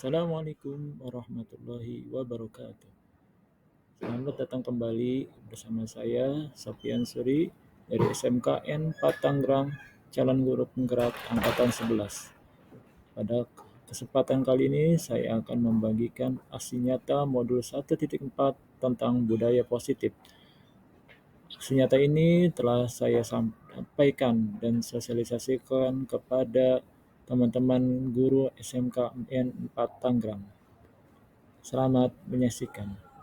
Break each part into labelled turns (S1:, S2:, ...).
S1: Assalamualaikum warahmatullahi wabarakatuh. Selamat datang kembali bersama saya, Sofian Suri, dari SMKN 4 Tangerang, Calon Guru Penggerak Angkatan 11. Pada kesempatan kali ini, saya akan membagikan aksi nyata modul 1.4 tentang budaya positif. Aksi nyata ini telah saya sampaikan dan sosialisasikan kepada teman-teman guru SMKN 4 Tangerang. Selamat menyaksikan.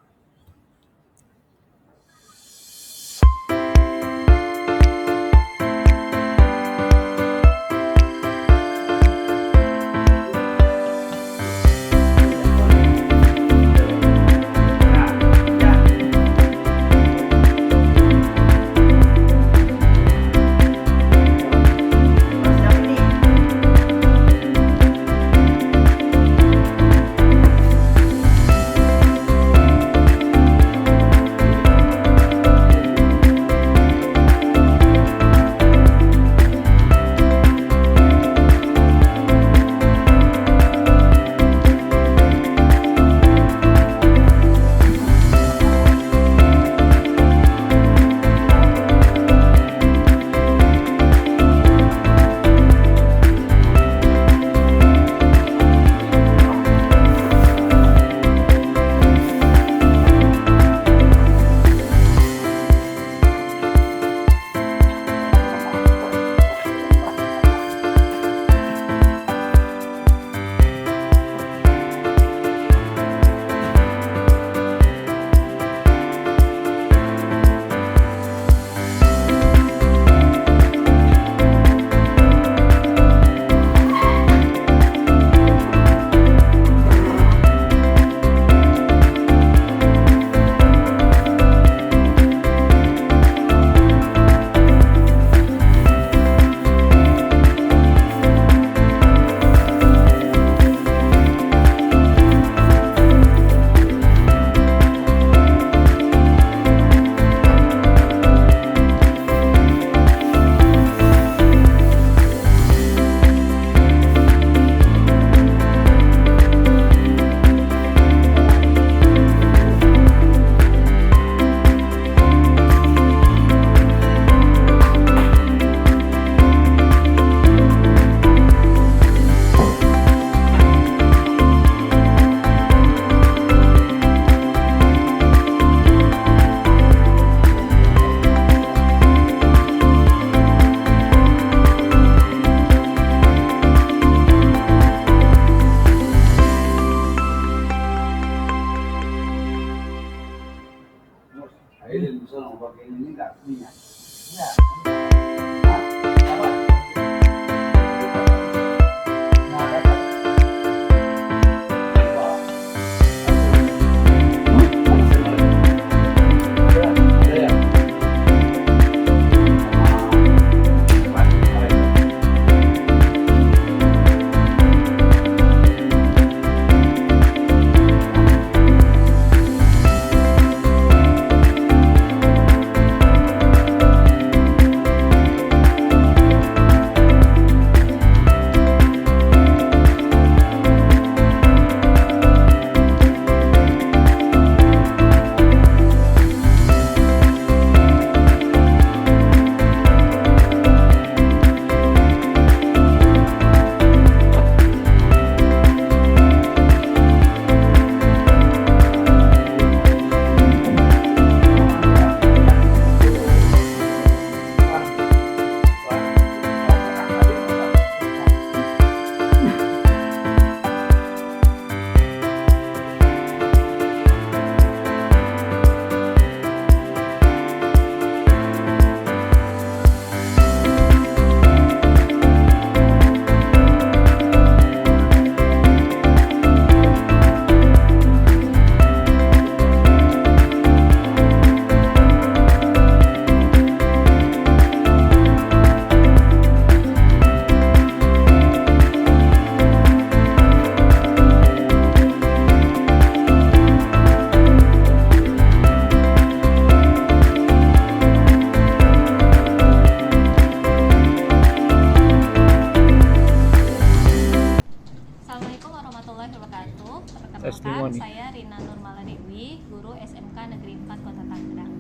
S1: Perkenalkan,
S2: saya Rina Nurmala Dewi, guru SMK Negeri 4 Kota Tangerang.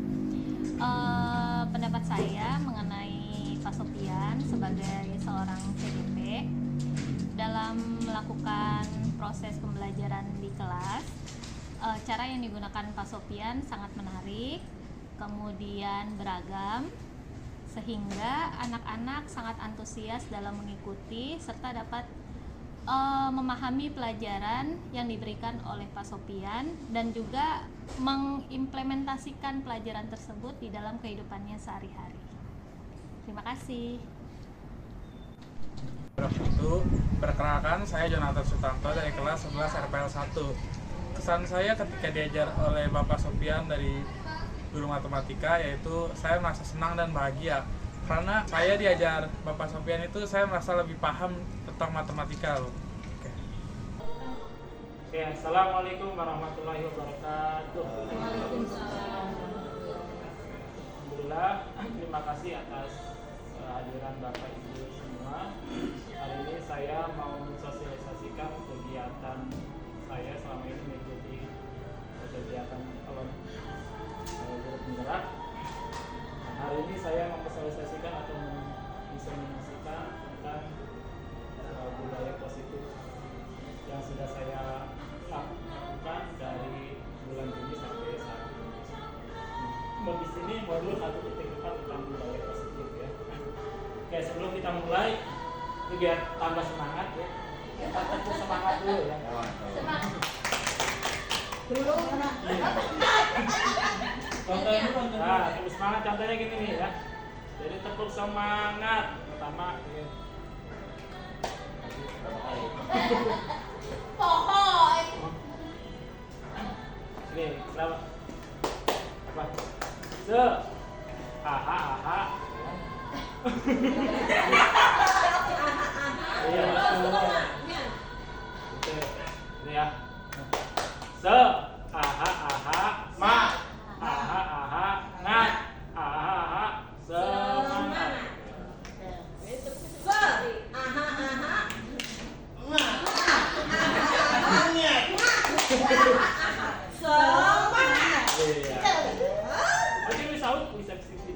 S2: Pendapat saya mengenai Pak Sofian sebagai seorang CDP dalam melakukan proses pembelajaran di kelas. Cara yang digunakan Pak Sofian sangat menarik, kemudian beragam, sehingga anak-anak sangat antusias dalam mengikuti serta dapat memahami pelajaran yang diberikan oleh Pak Sofian dan juga mengimplementasikan pelajaran tersebut di dalam kehidupannya sehari-hari. Terima kasih.
S3: Perkenalkan, saya Jonathan Sutanto dari kelas 11 RPL 1. Kesan saya ketika diajar oleh Bapak Sofian dari guru matematika yaitu saya merasa senang dan bahagia karena saya diajar Bapak Sofian itu saya merasa lebih paham tentang matematika loh.
S1: Oke, assalamualaikum warahmatullahi wabarakatuh. Alhamdulillah, terima kasih atas kehadiran Bapak Ibu semua. Hari ini saya mau mensosialisasikan kegiatan saya selama ini mengikuti kegiatan guru penggerak. Hari ini saya memsosialisasikan atau mendiseminasikan tentang budaya positif yang sudah saya lakukan dari bulan Juni sampai saat ini. Di sini modul 1.4 tentang budaya positif ya. Oke, sebelum kita mulai, ini biar tambah semangat ya. Kita tepuk semangat dulu ya. Semangat. Contohnya, tepuk semangat contohnya gini nih ya. Jadi tepuk semangat pertama.
S4: Pohon.
S1: Ini berapa? Apa? Aha. Iya, ini ya. Aha, ma. Aha, ngat. Aha, semangat.
S4: Semangat.
S1: Iya. Oke, bisa sini.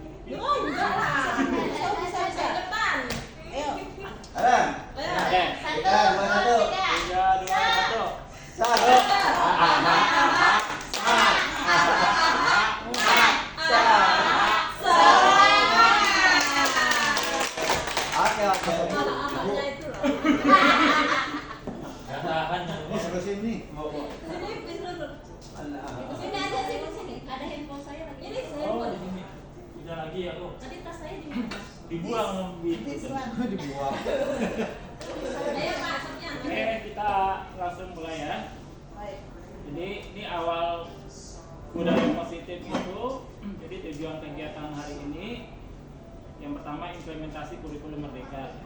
S4: Bisa depan. Ayo.
S1: Oke.
S4: 1, 2, 3.
S1: 3, 2, 1.
S4: Sini aja sini. Ada handphone saya lagi. Ini
S1: Oh, di sini. Udah lagi ya, Bu.
S4: Tadi tas saya di mana?
S1: Dibuang gitu.
S5: Dibuang.
S4: Ayo masuknya.
S1: Oke, kita langsung mulai ya. Jadi ini awal budaya positif itu. Jadi tujuan kegiatan hari ini yang pertama implementasi kurikulum merdeka.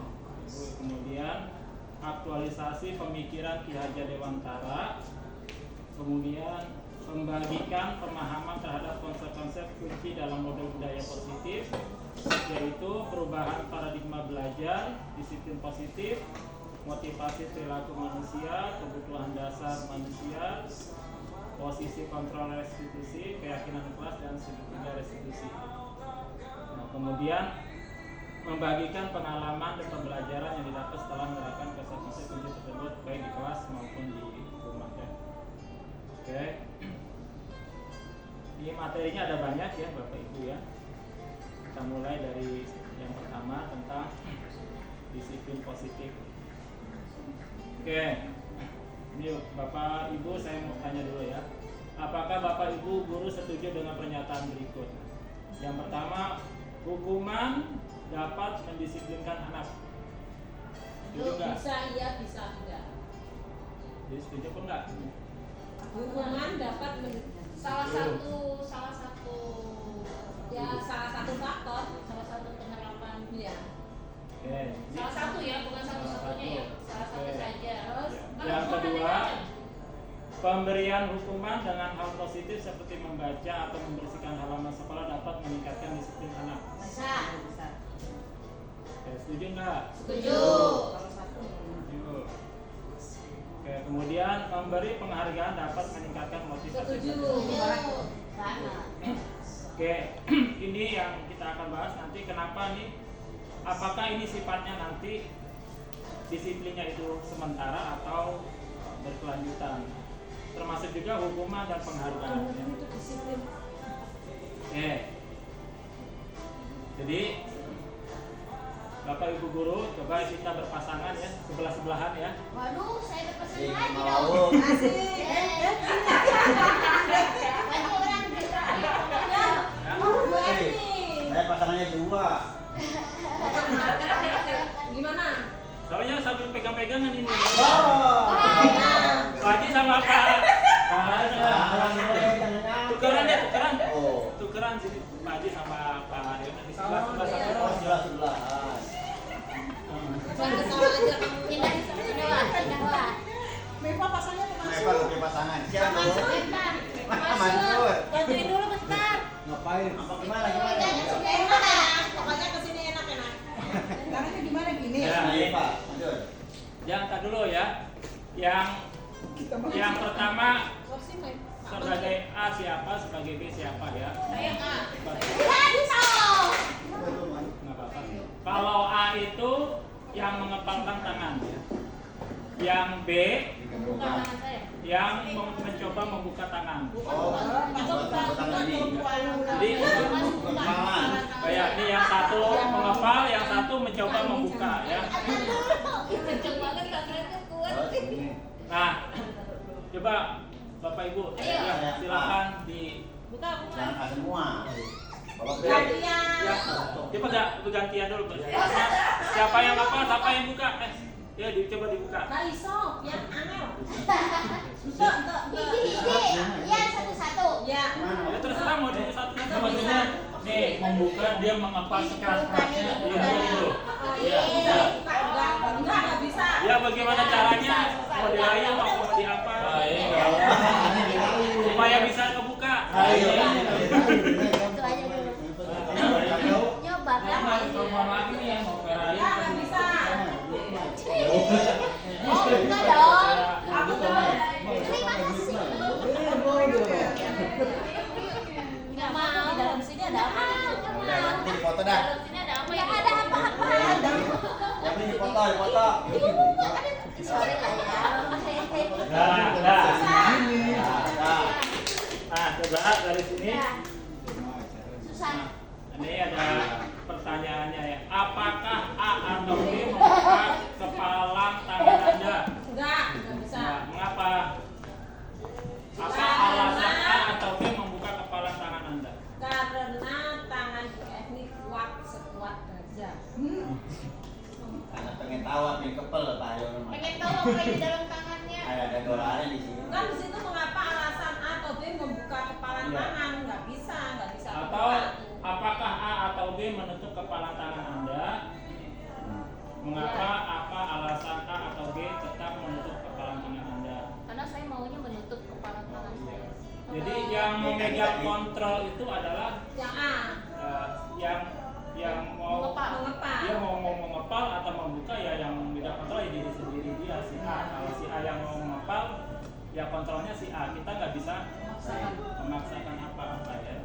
S1: Kemudian aktualisasi pemikiran Ki Hajar Dewantara. Kemudian membagikan pemahaman terhadap konsep-konsep kunci dalam model budaya positif, yaitu perubahan paradigma belajar, disiplin positif, motivasi perilaku manusia, kebutuhan dasar manusia, posisi kontrol restitusi, keyakinan kelas, dan segitiga restitusi. Nah, kemudian membagikan pengalaman dan pembelajaran yang didapat setelah menerapkan konsep-konsep kunci tersebut baik di kelas maupun di rumah ya. Oke. Ini materinya ada banyak ya Bapak Ibu ya. Kita mulai dari yang pertama tentang disiplin positif. Oke. Ini Bapak Ibu saya mau tanya dulu ya. Apakah Bapak Ibu guru setuju dengan pernyataan berikut? Yang pertama, hukuman dapat mendisiplinkan anak. Setuju enggak?
S4: Bisa iya, bisa enggak.
S1: Jadi setuju apa enggak?
S4: Hukuman dapat salah satu faktor, salah satu penerapan ya.
S1: Oke.
S4: Salah satu ya, bukan satu-satunya ya. Salah satu
S1: Oke.
S4: saja. Terus
S1: Yang kedua, pemberian hukuman dengan hal positif seperti membaca atau membersihkan halaman sekolah dapat meningkatkan disiplin anak.
S4: bisa.
S1: Oke, setuju enggak?
S4: Setuju.
S1: Setuju. Oke, Kemudian memberi penghargaan dapat meningkatkan motivasi. Oke, ini yang kita akan bahas nanti. Kenapa nih? Apakah ini sifatnya nanti disiplinnya itu sementara atau berkelanjutan? Termasuk juga hukuman dan penghargaan. Oke. Jadi Bapak Ibu guru, coba kita berpasangan ya, sebelah-sebelahan ya.
S4: Waduh, saya berpesan lagi
S5: Mau.
S4: dong. Asik. Lagi orang
S5: Saya pasangannya 2.
S4: Gimana?
S1: Soalnya sambil pegang-pegangan ini.
S5: Oh.
S1: Lagi sama Pak. Tukeran ya, tukeran.
S5: Oh.
S1: Tukeran sini Pak Haji sama Pak Haryo di sebelah
S5: Oh,
S1: sebelah.
S5: sebelah-sebelahan.
S4: Pindah pindah.
S6: Mepa pasangnya
S5: Mereka lebih pasangan. Siapa dulu?
S4: Masuk.
S5: Mansur.
S4: Bantuin dulu bentar.
S5: Ngapain? Apa gimana?
S6: pokoknya kesini enak-enak. Caranya gimana gini?
S1: Ya.
S5: Iya, Pak. Lanjut.
S1: Jangan tak dulu ya. Yang pertama sebagai A siapa, sebagai B siapa ya?
S4: Saya A.
S1: Nggak apa-apa. Kalau A itu yang mengepalkan tangan ya. Yang B
S4: Bukan tangan saya.
S1: yang mencoba membuka tangan.
S5: Oh, tangan ini.
S1: Jadi
S5: Kepalan.
S1: kayak ini yang satu mengepal, yang satu mencoba membuka ya.
S4: Kenceng banget tangannya kuat.
S5: Oh, ini.
S1: Nah, coba Bapak Ibu ya, silakan di
S4: Buka.
S5: Jangan A semua. Bapak B.
S1: ya, coba nggak bergantian dulu. Siapa yang ngepal, siapa yang buka? Ya, coba dibuka.
S6: Nah iso, yang angel.
S4: Iya satu-satu.
S6: Ya.
S1: Ya terserah mau di satu-satu maksudnya. Nih, membuka dia mengepal sekeras-kerasnya. Iya, dulu. Iya, bisa.
S6: Enggak bisa.
S1: Ya bagaimana caranya? Mau dirayu mau di apa? Supaya bisa kebuka.
S4: Itu aja dulu. Nyoba kan?
S1: Kalau mama ini yang mau ngerayu.
S6: Ya, enggak bisa.
S4: Oh, enggak dong. Terima kasih. Enggak mau.
S6: Di dalam sini ada apa?
S5: Udah, nanti foto dah.
S4: Dalam sini ada apa? Ya ada apa-apa.
S5: Yang ini foto, foto.
S4: Sorry lah ya.
S1: Nah.
S5: Nah,
S1: Nah, coba dari sini.
S4: Susah.
S1: Ini ada pertanyaannya ya. Apakah A atau B membuka kepalan tangan Anda?
S6: Enggak bisa.
S1: Nah, mengapa? Apa alasan A atau B membuka kepalan tangan Anda?
S6: Karena tangan ini kuat sekuat gajah.
S5: karena pengen tahu apa yang kepel Pak Ayo.
S4: Pengen tahu apa yang di dalam tangannya?
S5: Ada dolarnya di sini.
S6: Kan di situ mengapa alasan A atau B membuka kepala
S1: Iya.
S6: tangan? Nggak bisa
S1: Atau
S6: kebuka.
S1: apakah A atau B menutup kepalan tangan Anda? Mengapa apa alasan A atau B tetap menutup kepalan tangan Anda?
S2: Karena saya maunya menutup kepala tangan saya.
S1: Jadi yang memegang kontrol itu adalah
S6: Yang A
S1: yang mau
S6: mengepal.
S1: dia mau mengepal atau membuka ya yang memegang kontrol ya diri sendiri dia si A. Kalau si A yang mau mengepal ya kontrolnya si A. Kita nggak bisa memaksakan apa-apa ya.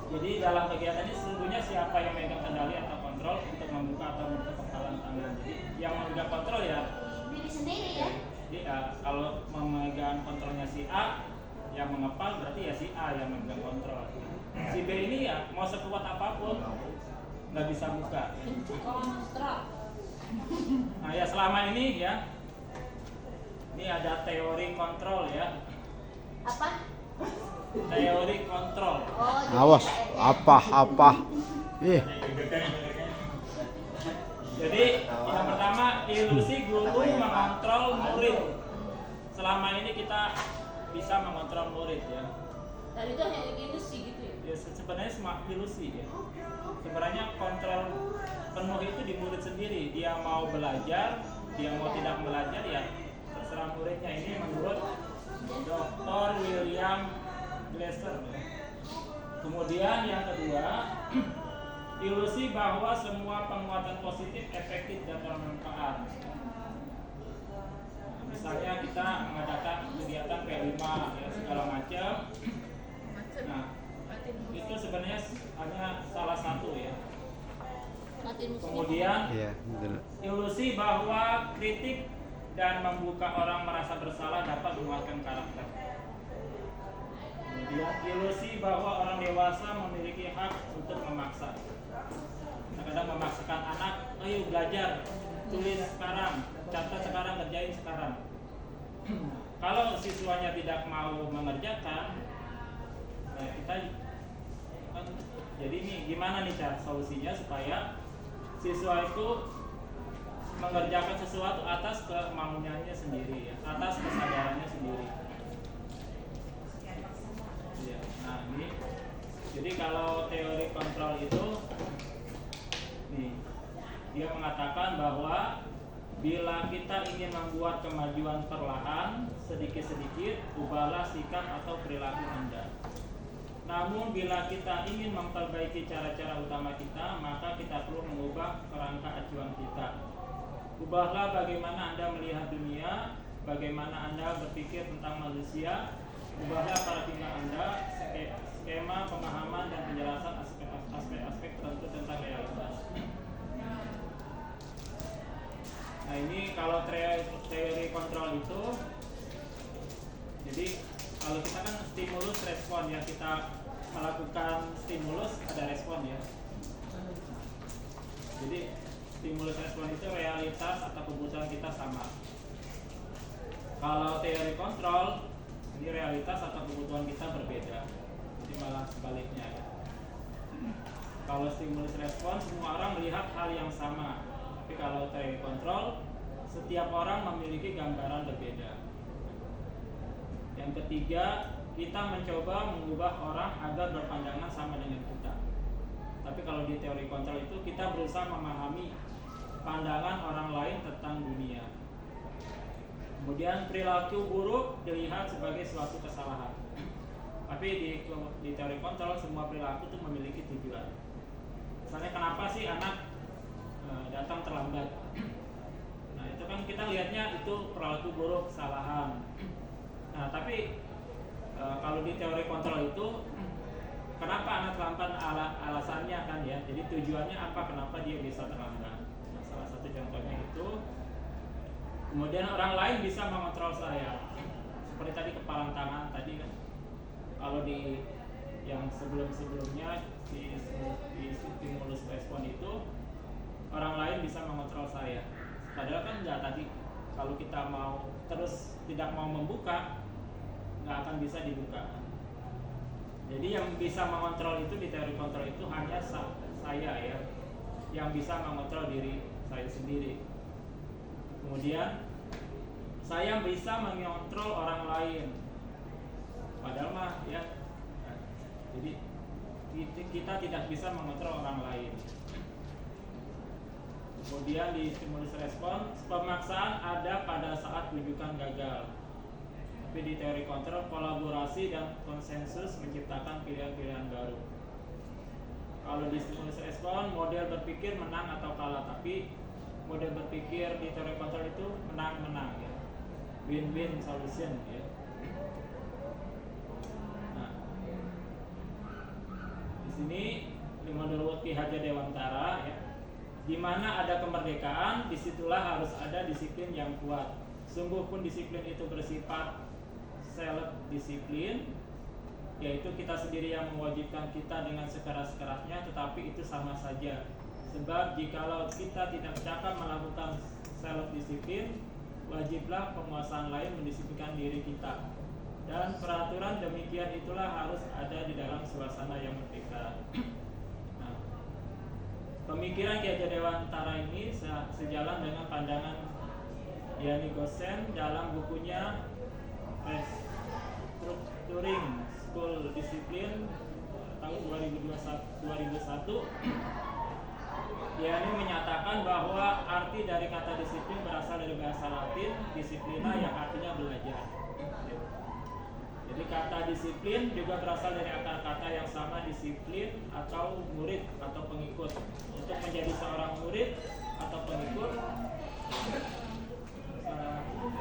S1: Jadi dalam kegiatan ini sesungguhnya siapa yang memegang kendali atau kontrol untuk membuka atau menutup kepalan tangan. Jadi yang memegang kontrol ya
S4: Diri sendiri ya.
S1: jadi kalau memegang kontrolnya si A, yang mengepal berarti ya si A yang memegang kontrol. Si B ini ya mau sekuat apapun nggak bisa buka.
S6: Kontrol.
S1: Nah ya selama ini ya, ini ada teori kontrol ya,
S4: Apa?
S1: teori kontrol.
S4: Oh, jadi
S7: Awas, apa?
S1: Jadi yang pertama ilusi guru mengontrol murid. Selama ini kita bisa mengontrol murid ya.
S4: Dan itu hanya ilusi gitu ya.
S1: Ya sebenarnya semua ilusi ya. Sebenarnya kontrol penuh itu di murid sendiri. Dia mau belajar, dia mau tidak belajar ya terserah muridnya. Ini menurut Dr. William Glasser. Kemudian yang kedua, ilusi bahwa semua penguatan positif efektif dan bermanfaat. Misalnya kita Solusi bahwa kritik dan membuka orang merasa bersalah dapat menguatkan karakter. Kemudian ilusi bahwa orang dewasa memiliki hak untuk memaksa. Kadang-kadang memaksakan anak, ayo belajar, tulis sekarang, catat sekarang, kerjain sekarang. Kalau siswanya tidak mau mengerjakan, nah kita jadi nih gimana nih cara solusinya supaya siswa itu mengerjakan sesuatu atas kemauannya sendiri, ya, atas kesadarannya sendiri. Ya, nah ini, jadi kalau teori kontrol itu, nih, dia mengatakan bahwa bila kita ingin membuat kemajuan perlahan, sedikit-sedikit, ubahlah sikap atau perilaku Anda. Namun bila kita ingin memperbaiki cara-cara utama kita, maka kita perlu mengubah kerangka acuan kita. Ubahlah bagaimana Anda melihat dunia, bagaimana Anda berpikir tentang manusia. Ubahlah paradigma Anda, skema pemahaman dan penjelasan aspek-aspek tertentu tentang realitas. Nah ini kalau teori kontrol itu, jadi kalau kita kan stimulus respon ya, kita melakukan stimulus ada respon ya. Jadi stimulus respon itu realitas atau kebutuhan kita sama. Kalau teori kontrol, ini realitas atau kebutuhan kita berbeda. Jadi malah sebaliknya ya. Kalau stimulus respon, semua orang melihat hal yang sama. Tapi kalau teori kontrol, setiap orang memiliki gambaran berbeda. Yang ketiga, kita mencoba mengubah orang agar berpandangan sama dengan kita. Tapi kalau di teori kontrol itu, kita berusaha memahami pandangan orang lain tentang dunia. Kemudian perilaku buruk dilihat sebagai suatu kesalahan. Tapi di teori kontrol semua perilaku itu memiliki tujuan. Misalnya kenapa sih anak datang terlambat? Nah itu kan kita lihatnya itu perilaku buruk, kesalahan. Nah tapi kalau di teori kontrol itu kenapa anak terlambat, alasannya kan ya. Jadi tujuannya apa, kenapa dia bisa terlambat. Nah salah satu contohnya itu, kemudian orang lain bisa mengontrol saya. Seperti tadi kepalan tangan tadi kan. Kalau di yang sebelum-sebelumnya di stimulus respon itu, orang lain bisa mengontrol saya. Padahal kan enggak tadi. Kalau kita mau terus tidak mau membuka, nggak akan bisa dibuka. Jadi yang bisa mengontrol itu di teori kontrol itu hanya saya ya, yang bisa mengontrol diri saya sendiri. Kemudian saya bisa mengontrol orang lain, padahal mah ya, jadi kita tidak bisa mengontrol orang lain. Kemudian di stimulus respon, pemaksaan ada pada saat rujukan gagal. Tapi di teori kontrol, kolaborasi dan konsensus menciptakan pilihan-pilihan baru. Kalau di stimulus respon, model berpikir menang atau kalah. Tapi model berpikir di teori kontrol itu menang-menang ya, win-win solution ya. Nah, di sini menurut Ki Hajar Dewantara ya, di mana ada kemerdekaan, disitulah harus ada disiplin yang kuat. Sungguh pun disiplin itu bersifat self-disiplin, yaitu kita sendiri yang mewajibkan kita dengan sekeras-kerasnya, tetapi itu sama saja. Sebab jikalau kita tidak cakap melakukan self-disiplin, wajiblah penguasaan lain mendisiplinkan diri kita. Dan peraturan demikian itulah harus ada di dalam suasana yang merdeka. Pemikiran Ki Hajar Dewantara ini sejalan dengan pandangan Yanni Gosen dalam bukunya Restructuring School Discipline tahun 2001. Yanni menyatakan bahwa arti dari kata disiplin berasal dari bahasa Latin disciplina yang artinya belajar. Jadi kata disiplin juga berasal dari akar kata yang sama, disiplin atau murid atau pengikut. Untuk menjadi seorang murid atau pengikut,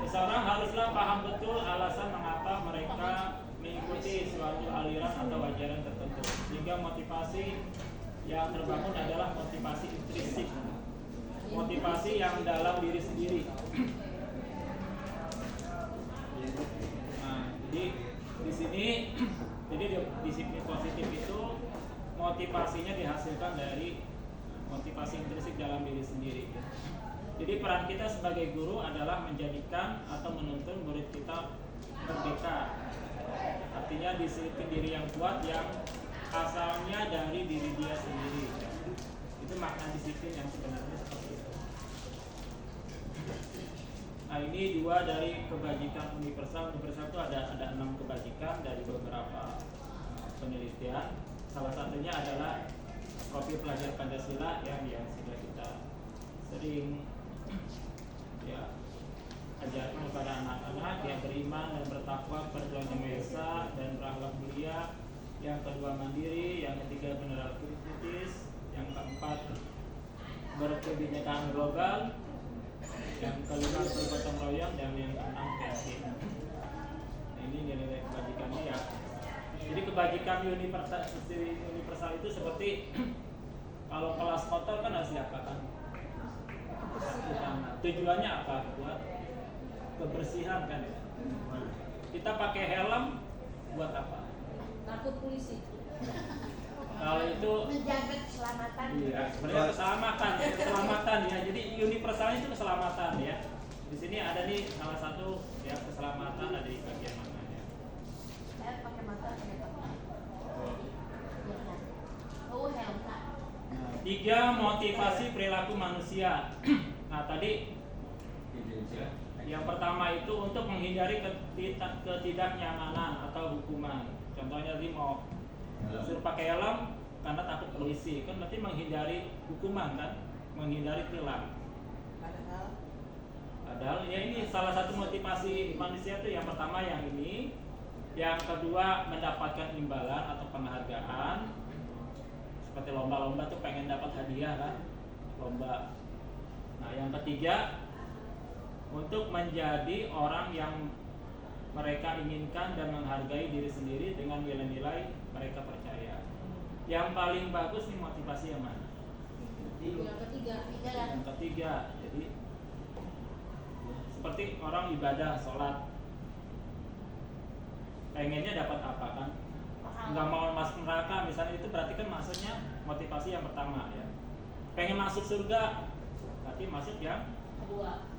S1: seseorang haruslah paham betul alasan mengapa mereka mengikuti suatu aliran atau ajaran tertentu. Sehingga motivasi yang terbangun adalah motivasi intrinsik. motivasi yang dalam diri sendiri. Nah, jadi di sini jadi disiplin positif itu motivasinya dihasilkan dari motivasi intrinsik dalam diri sendiri. Jadi peran kita sebagai guru adalah menjadikan atau menuntun murid kita merdeka. Artinya disiplin diri yang kuat yang asalnya dari diri dia sendiri. Itu makna disiplin yang sebenarnya seperti itu. Nah, ini dua dari kebajikan universal. Universal itu ada 6 kebajikan dari beberapa penelitian. Salah satunya adalah profil pelajar Pancasila yang sudah kita sering ya ajarkan kepada anak-anak, yang beriman dan bertakwa kepada Tuhan Yang Maha Esa dan berakhlak mulia. Yang kedua mandiri, yang ketiga benar kritis, yang keempat berkebinekaan global, yang kelima bergotong royong, dan yang keenam kreatif. Nah, ini nilai kebajikannya ya. Jadi kebajikan universal itu seperti kalau kelas kotor kan harus diapakan? Tujuannya apa? Buat kebersihan kan ya. Kita pakai helm buat apa?
S6: Takut polisi.
S1: Kalau itu
S4: Menjaga keselamatan.
S1: iya, sebenarnya keselamatan ya. Jadi universalnya itu keselamatan ya. Di sini ada nih salah satu ya keselamatan ada di bagian mananya.
S4: Saya pakai mata pakai apa? Oh, helm.
S1: Nah, 3 motivasi perilaku manusia. Nah, tadi yang pertama itu untuk menghindari ketidaknyamanan atau hukuman. Contohnya tadi mau suruh pakai helm karena takut polisi, kan berarti menghindari hukuman kan, menghindari tilang. Padahal ya ini salah satu motivasi manusia itu yang pertama yang ini, yang kedua mendapatkan imbalan atau penghargaan. Seperti lomba-lomba tuh pengen dapat hadiah kan, lomba. Nah, yang ketiga untuk menjadi orang yang mereka inginkan dan menghargai diri sendiri dengan nilai-nilai mereka percaya. Yang paling bagus nih motivasi yang mana?
S6: Yang ketiga.
S1: Yang ketiga. Jadi seperti orang ibadah, sholat, pengennya dapat apa kan? Nggak mau masuk neraka misalnya, itu berarti kan maksudnya motivasi yang pertama ya. Pengen masuk surga, berarti masuk yang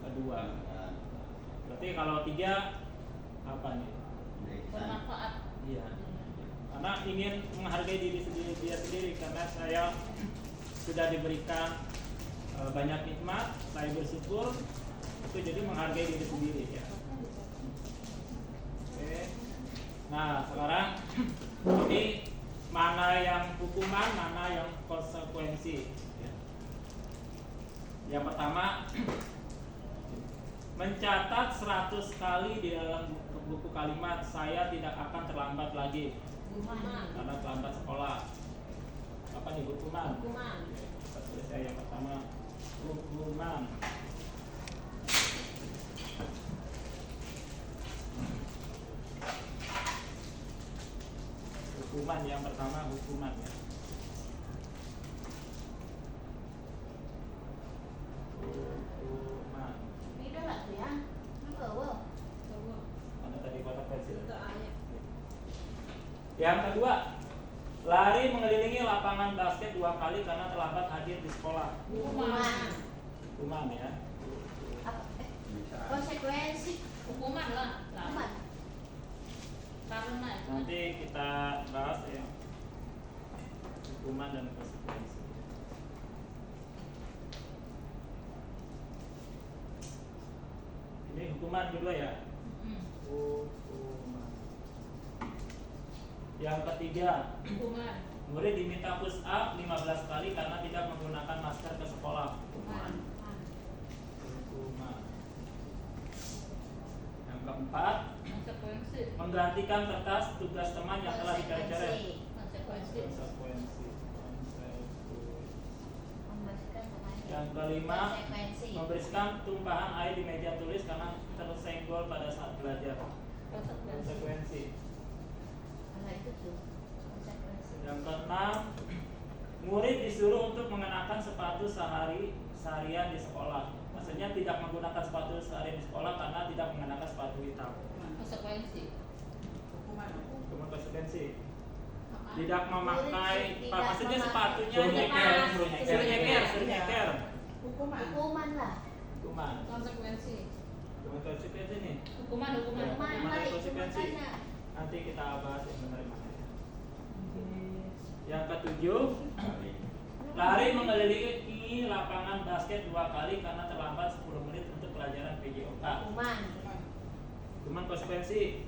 S1: kedua. Berarti kalau 3 apa nih?
S6: Bermanfaat.
S1: Iya. Karena ingin menghargai diri dia sendiri, karena saya sudah diberikan banyak nikmat, saya bersyukur, itu jadi menghargai diri sendiri ya. Oke. Nah, sekarang ini mana yang hukuman, mana yang konsekuensi ya. Yang pertama, mencatat 100 kali di dalam buku kalimat saya tidak akan terlambat lagi karena terlambat sekolah. Apa nih hukuman? Tulis saya yang pertama hukuman. Hukuman yang pertama hukuman ya. Hukuman.
S4: Ini udah nggak tuh ya?
S1: Mana tadi kotak pensil?
S6: Itu ayat.
S1: Yang kedua, lari mengelilingi lapangan basket 2 kali karena terlambat hadir di sekolah. Hukuman ya.
S4: Konsekuensi.
S6: Hukuman lah.
S4: Hukuman.
S6: Karena
S1: Nanti kita bahas ya hukuman dan konsekuensi. Ini hukuman kedua ya. Hukuman. Yang ketiga,
S6: hukuman.
S1: murid diminta push up 15 kali karena tidak menggunakan masker ke sekolah. Hukuman. Yang keempat,
S6: Konsekuensi.
S1: menggantikan kertas tugas teman yang telah dicoret-coret.
S6: Konsekuensi.
S1: Konsekuensi.
S4: Membersihkan pemain.
S1: Yang kelima,
S4: Konsekuensi.
S1: membersihkan tumpahan air di meja tulis karena tersenggol pada saat belajar. Konsekuensi.
S4: Nah, itu tuh konsekuensi.
S1: Yang keenam, murid disuruh untuk mengenakan sepatu sehari seharian di sekolah. Maksudnya tidak menggunakan sepatu seharian di sekolah karena tidak mengenakan sepatu hitam.
S6: Konsekuensi.
S1: Cuma konsekuensi. Tidak memakai, maksudnya sepatunya
S3: Suruh nyeker.
S1: suruh nyeker.
S4: Hukuman lah.
S1: Hukuman.
S6: Konsekuensi.
S1: Cuma konsekuensi nih.
S6: Hukuman.
S1: Mana konsekuensi? Nanti kita bahas yang benar mana. Yang ketujuh, lari mengelilingi lapangan basket 2 kali karena terlambat 10 menit untuk pelajaran PJOK. Cuman konsekuensi.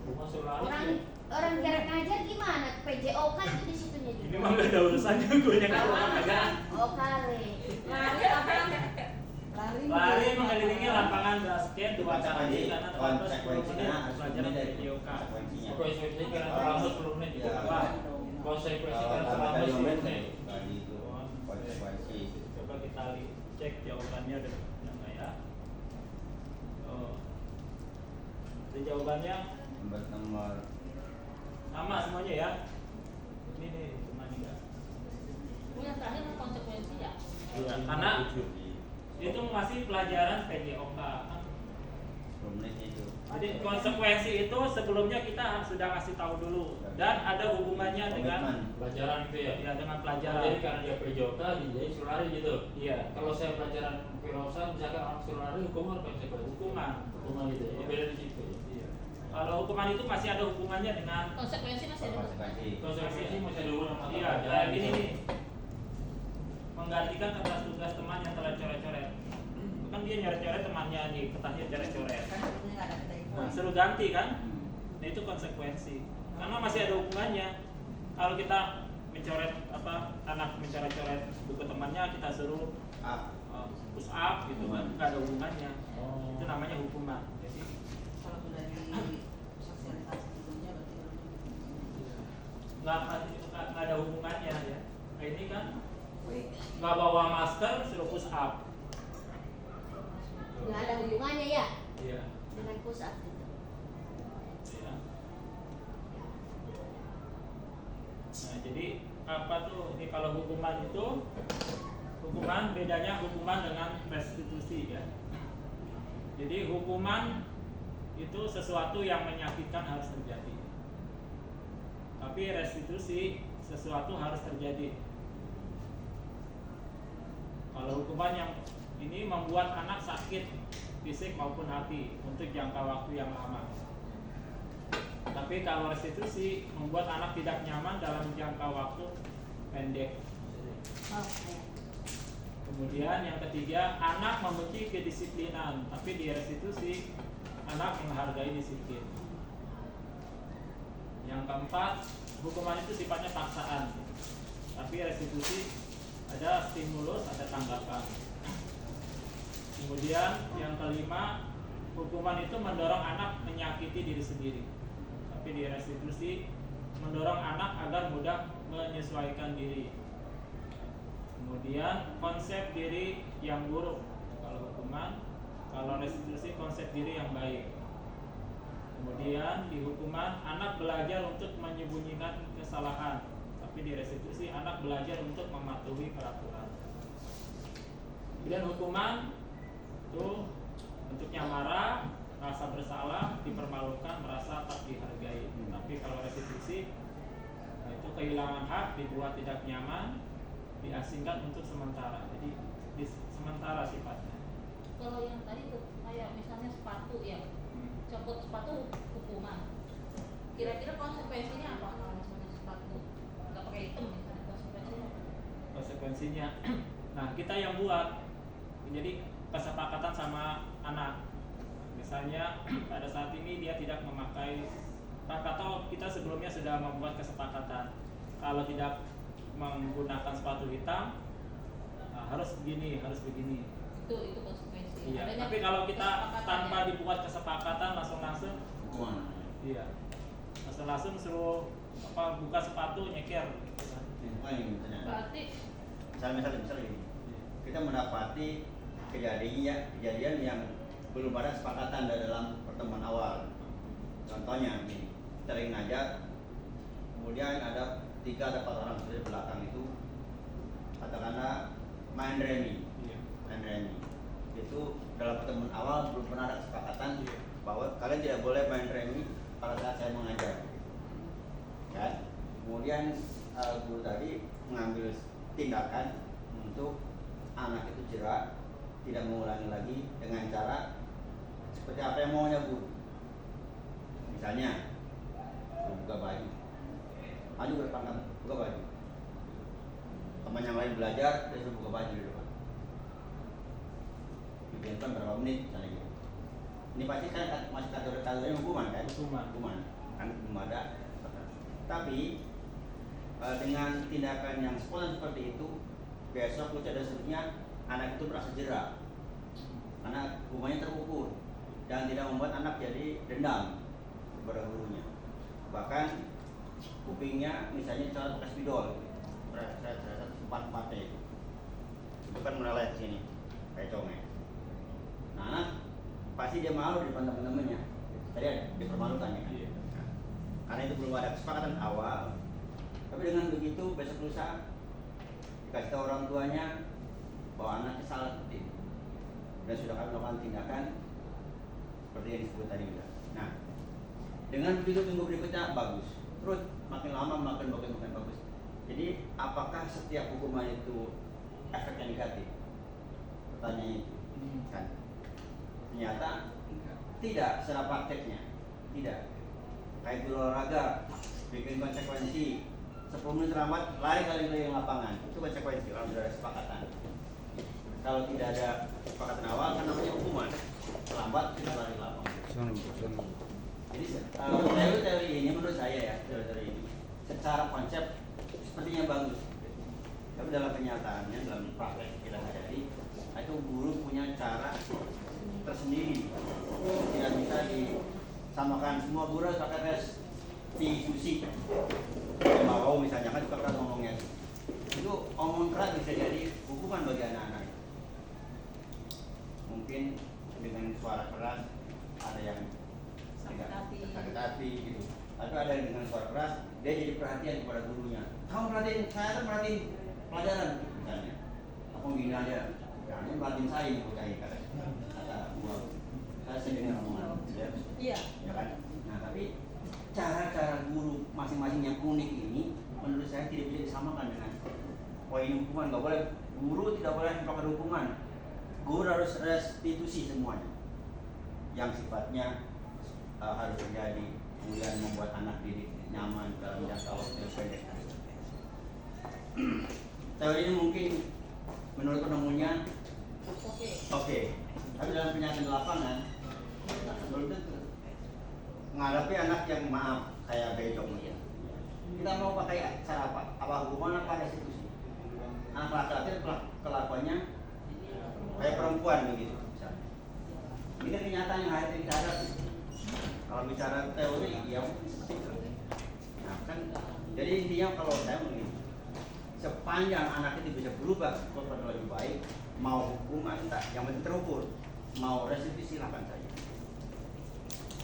S1: Hukuman suruh lari.
S4: Orang jarak ngajar gimana? PJO kan itu di situnya juga.
S1: Ini mah gak ada urusannya gue yang ngajar.
S4: Oh kali.
S6: Lari apa?
S1: Lari mengelilingi lapangan basket 2 kali karena terlambat 10 menit
S5: konsekuensinya
S1: untuk pelajaran PJOK.
S5: konsekuensinya
S3: Konsekuensi karena terlambat 10 menit itu apa? Konsekuensi karena terlambat 10 menit.
S5: tadi itu konsekuensi.
S1: Coba kita cek jawabannya ada nggak ya? Oh, itu jawabannya
S5: Nomor
S1: sama semuanya ya. Ini nih cuma nih ya.
S6: Yang terakhir konsekuensi ya.
S1: Iya, karena itu masih pelajaran PJOK.
S5: 10 menit itu.
S1: Jadi konsekuensi itu sebelumnya kita sudah kasih tahu dulu dan ada hubungannya dengan
S3: Pelajaran itu ya.
S1: ya dengan
S3: Jadi
S1: pelajaran.
S3: karena dia PJOK jadi suruh lari gitu.
S1: Iya,
S3: Kalau saya pelajaran Firosan misalkan orang suruh lari hukuman konsekuensi.
S1: hukuman
S3: Gitu ya. Beda di situ.
S1: Iya. Kalau hukuman itu masih ada hubungannya dengan
S6: Konsekuensi masih ada.
S5: Konsekuensi.
S3: Konsekuensi masih ada hubungan sama
S1: iya,
S3: pelajaran.
S1: kayak gini nih. Menggantikan kertas tugas teman yang telah coret-coret. Kan dia nyoret-coret temannya nih, kertasnya coret-coret. Nah, suruh ganti kan? Nah, itu konsekuensi. Karena masih ada hubungannya. Kalau kita mencoret anak mencoret-coret buku temannya, kita suruh push up gitu kan, nggak ada hubungannya.
S3: Oh.
S1: Itu namanya hukuman. Jadi
S8: Kalau sudah di sosialisasi sebelumnya berarti
S1: nggak ada hubungannya ya. Kayak ini kan nggak bawa masker suruh push up.
S4: Nggak ada hubungannya ya
S1: Iya.
S4: dengan pusat itu.
S1: Ya. Nah, jadi apa tuh? Ini kalau hukuman itu hukuman bedanya hukuman dengan restitusi ya. Jadi hukuman itu sesuatu yang menyakitkan harus terjadi. Tapi restitusi sesuatu harus terjadi. Kalau hukuman yang ini membuat anak sakit fisik maupun hati untuk jangka waktu yang lama. Tapi kalau restitusi membuat anak tidak nyaman dalam jangka waktu pendek.
S4: Oh, ya.
S1: Kemudian yang ketiga, anak membenci kedisiplinan, tapi di restitusi anak menghargai disiplin. Yang keempat, hukuman itu sifatnya paksaan, tapi restitusi ada stimulus, ada tanggapan. Kemudian yang kelima, hukuman itu mendorong anak menyakiti diri sendiri, tapi di restitusi mendorong anak agar mudah menyesuaikan diri. Kemudian konsep diri yang buruk kalau hukuman, kalau restitusi konsep diri yang baik. Kemudian di hukuman anak belajar untuk menyembunyikan kesalahan, tapi di restitusi anak belajar untuk mematuhi peraturan. Kemudian hukuman itu bentuknya marah, rasa bersalah, dipermalukan, merasa tak dihargai. Tapi kalau restitusi itu kehilangan hak, dibuat tidak nyaman, diasingkan untuk sementara. Jadi sementara sifatnya.
S6: Kalau yang tadi tuh kayak misalnya sepatu ya, copot sepatu hukuman. Kira-kira konsekuensinya apa kalau misalnya sepatu nggak pakai hitam misalnya konsekuensinya?
S1: Konsekuensinya, nah kita yang buat. Jadi kesepakatan sama anak. Misalnya pada saat ini dia tidak memakai, atau kita sebelumnya sudah membuat kesepakatan kalau tidak menggunakan sepatu hitam harus begini, harus begini.
S6: Itu konsekuensi.
S1: Iya.
S6: Adanya
S1: Tapi kalau kita
S6: kesepakatan
S1: tanpa
S6: ya.
S1: dibuat kesepakatan langsung,
S5: Hukuman.
S1: iya, langsung suruh buka sepatu nyeker. Gitu kan.
S5: Misalnya,
S6: Berarti
S5: misalnya ini, kita mendapati kejadian yang belum ada kesepakatan dalam pertemuan awal. Contohnya ini, kita lagi ngajar, kemudian ada 3 atau 4 orang di belakang itu, katakanlah main remi.
S1: Iya.
S5: Main remi itu dalam pertemuan awal belum pernah ada kesepakatan bahwa kalian tidak boleh main remi pada saat saya mengajar, kan? Kemudian guru tadi mengambil tindakan untuk anak itu jerak, tidak mengulangi lagi dengan cara seperti apa yang maunya guru. Misalnya buka baju, maju ke depan kamu, buka baju. Teman yang lain belajar, dia suruh buka baju di depan. Dibiarkan berapa menit misalnya gitu. Ini pasti kan masih kategorinya hukuman kan? Hukuman kan belum ada. Tapi dengan tindakan yang spontan seperti itu, besok lucu dan seterusnya anak itu merasa jerak karena hukumannya terukur dan tidak membuat anak jadi dendam kepada gurunya. Bahkan kupingnya misalnya cara pakai spidol, sempat mati itu kan meleleh ke sini kayak congek. Nah, anak pasti dia malu di depan teman-temannya, tadi dipermalukan ya kan? Nah, karena itu belum ada kesepakatan awal. Tapi dengan begitu besok lusa dikasih tahu orang tuanya bahwa anaknya salah seperti itu dan sudah kami melakukan tindakan seperti yang disebut tadi juga. Nah, dengan begitu minggu berikutnya bagus, terus makin lama makin bagus. Jadi apakah setiap hukuman itu efeknya negatif? Pertanyaannya itu kan ternyata tidak secara prakteknya, tidak. Kayak guru olahraga bikin konsekuensi 10 menit terlambat lari keliling lapangan, itu konsekuensi kalau sudah ada kesepakatan. Kalau tidak ada kesepakatan awal kan namanya hukuman, terlambat kita lari lapangan. Jadi teori ini menurut saya ya, teori ini secara konsep sepertinya bagus, tapi dalam kenyataannya, dalam praktek kita hadapi, itu guru punya cara tersendiri, tidak bisa disamakan. Semua guru harus pakai restitusi. Mau misalnya kan suka keras ngomongnya, itu omong keras bisa jadi hukuman bagi anak-anak. Mungkin dengan suara keras, ada yang sakit hati gitu, atau ada yang dengan suara keras dia jadi perhatian kepada gurunya. Kamu perhatiin, saya kan perhatiin pelajaran misalnya. Aku gini aja, jangan perhatiin saya ini bocah ini kata gua. Saya sering omongan, ya.
S6: Iya.
S5: Ya kan? Nah tapi cara-cara guru masing-masing yang unik ini menurut saya tidak bisa disamakan dengan poin hukuman. Nggak boleh, guru tidak boleh melakukan hukuman. Guru harus restitusi semuanya yang sifatnya harus terjadi, kemudian membuat anak didik nyaman dalam jangka waktu yang pendek. Teori ini mungkin menurut penemunya oke. Tapi dalam kenyataan lapangan belum tentu. Menghadapi anak yang maaf kayak becok ya. Kita mau pakai cara apa? Apa hukuman apa restitusi? Anak laki-laki kelakuannya kayak perempuan begitu misalnya. Ini kan kenyataan yang hari ini kita hadapi. Kalau bicara teori ya seperti itu. Nah kan jadi intinya kalau saya begini, sepanjang anak itu bisa berubah kepada lebih baik, mau hukuman tak, yang penting terukur, mau restitusi silakan saja.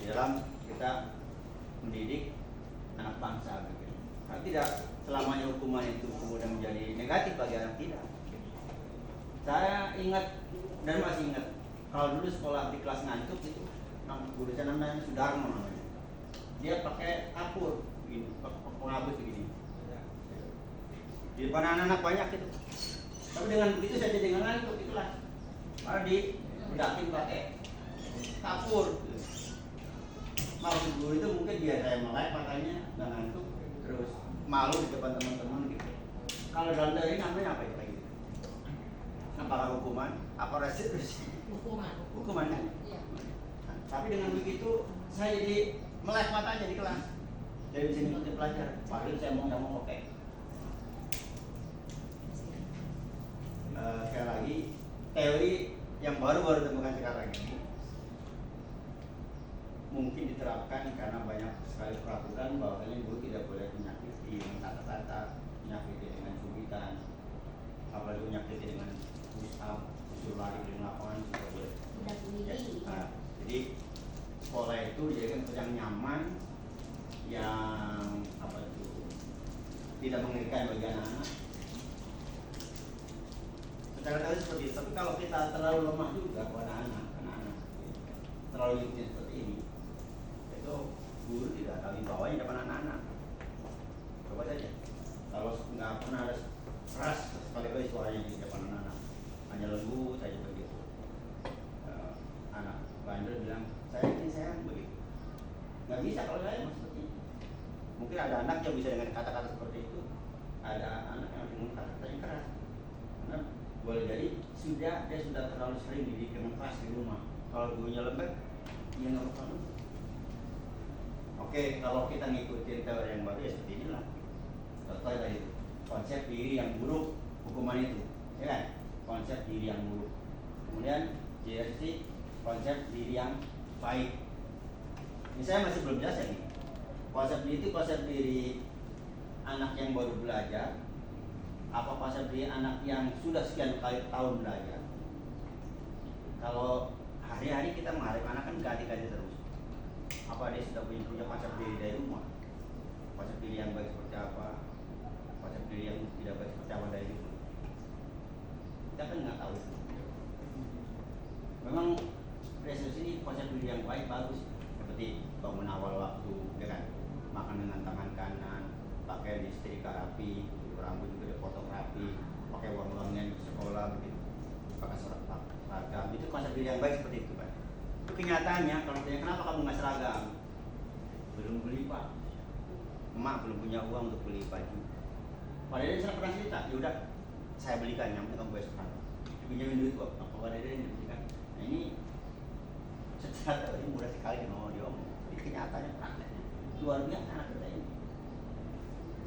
S5: Di dalam kita mendidik anak bangsa begitu. Karena tidak selamanya hukuman itu kemudian menjadi negatif bagi anak, tidak. Saya ingat dan masih ingat kalau dulu sekolah di kelas ngantuk itu, guru saya namanya Sudarmo namanya. Dia pakai kapur, begini, penghapus begini. Di depan anak-anak banyak itu. Tapi dengan begitu saya jadi ngantuk di kelas. Malah dibedakin pakai kapur. Maksud guru itu mungkin biar saya melek matanya dan ngantuk, terus malu di depan teman-teman gitu. Kalau dalam teori namanya apa itu kayak gitu? Apakah hukuman? Apa restitusi? Hukuman kan?
S6: Iya.
S5: Nah, tapi dengan begitu saya jadi melek matanya di kelas. Jadi bisa ngikutin pelajar. Padahal saya mau oke. Sekali lagi teori yang baru-baru ditemukan sekarang ini mungkin diterapkan karena banyak sekali peraturan bahwasanya guru tidak boleh menyakiti dengan kata-kata, menyakiti dengan cubitan, apalagi menyakiti dengan push up, usul lari di lapangan tidak boleh. Nah, jadi sekolah itu dijadikan yang nyaman, yang apa itu tidak mengerikan bagi anak-anak. cara teori seperti itu. Tapi kalau kita terlalu lemah juga kepada anak-anak, terlalu ikutin seperti ini, itu guru tidak tahu bawahnya depan anak-anak. Coba saja, kalau nggak pernah ada keras sekali-kali suaranya di depan anak-anak, hanya lembut saja begitu. Anak bandel bilang, saya begitu. Nggak bisa kalau saya mas seperti itu. Mungkin ada anak yang bisa dengan kata-kata seperti itu, ada anak yang dengan kata-kata yang keras. Karena boleh jadi dia sudah terlalu sering dididik dengan keras di rumah. Kalau gurunya lembek, dia nggak bakal lembek. Oke, kalau kita ngikutin teori yang baru ya seperti inilah. Contoh tadi itu, konsep diri yang buruk, hukuman itu, ya kan? Konsep diri yang buruk. Kemudian jadi konsep diri yang baik. Ini saya masih belum jelas ya nih. Konsep diri itu konsep diri anak yang baru belajar, apa konsep diri anak yang sudah sekian kali tahun belajar. Kalau hari-hari kita menghadapi anak kan ganti-ganti terus. Apa dia sudah punya konsep diri dari rumah? Konsep diri yang baik seperti apa? Konsep diri yang tidak baik seperti apa dari rumah? Kita kan nggak tahu. Memang resolusi ini konsep diri yang baik bagus, seperti bangun awal waktu, ya kan? Makan dengan tangan kanan, pakai disetrika rapi, rambut juga dipotong rapi, pakai uang-uangnya di sekolah begitu, pakai seragam. Itu konsep diri yang baik seperti itu, Pak. Itu kenyataannya kalau tanya kenapa kamu nggak seragam? Belum beli, Pak. Emak belum punya uang untuk beli baju. Padahal saya pernah cerita, ya udah saya belikan, yang penting kamu besok seragam. Pinjamin duit kok, apa padahal ini dibelikan. Nah ini secara ini mudah sekali mau diomong. Ini kenyataannya prakteknya luar biasa anak kita ini.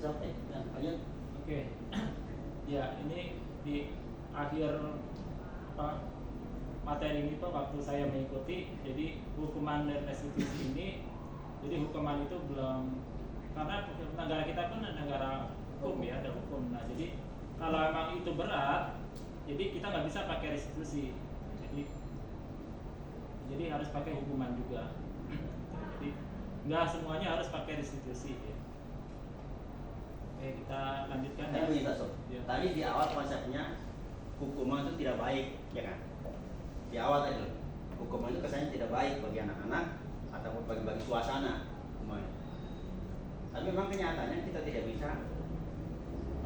S5: Oke, lanjut.
S1: Oke. Ya, ini di akhir materi ini Pak, waktu saya mengikuti, jadi hukuman dan restitusi ini, jadi hukuman itu belum, karena negara kita pun negara hukum ya, ada hukum. Nah, jadi kalau emang itu berat, jadi kita nggak bisa pakai restitusi. Jadi harus pakai hukuman juga. Jadi nggak semuanya harus pakai restitusi. Ya. Oke, kita lanjutkan.
S5: Saya punya Sob.
S1: Ya.
S5: Tadi di awal konsepnya hukuman itu tidak baik, ya kan? Di awal tadi hukuman itu kesannya tidak baik bagi anak-anak ataupun bagi suasana hukuman. Tapi memang kenyataannya kita tidak bisa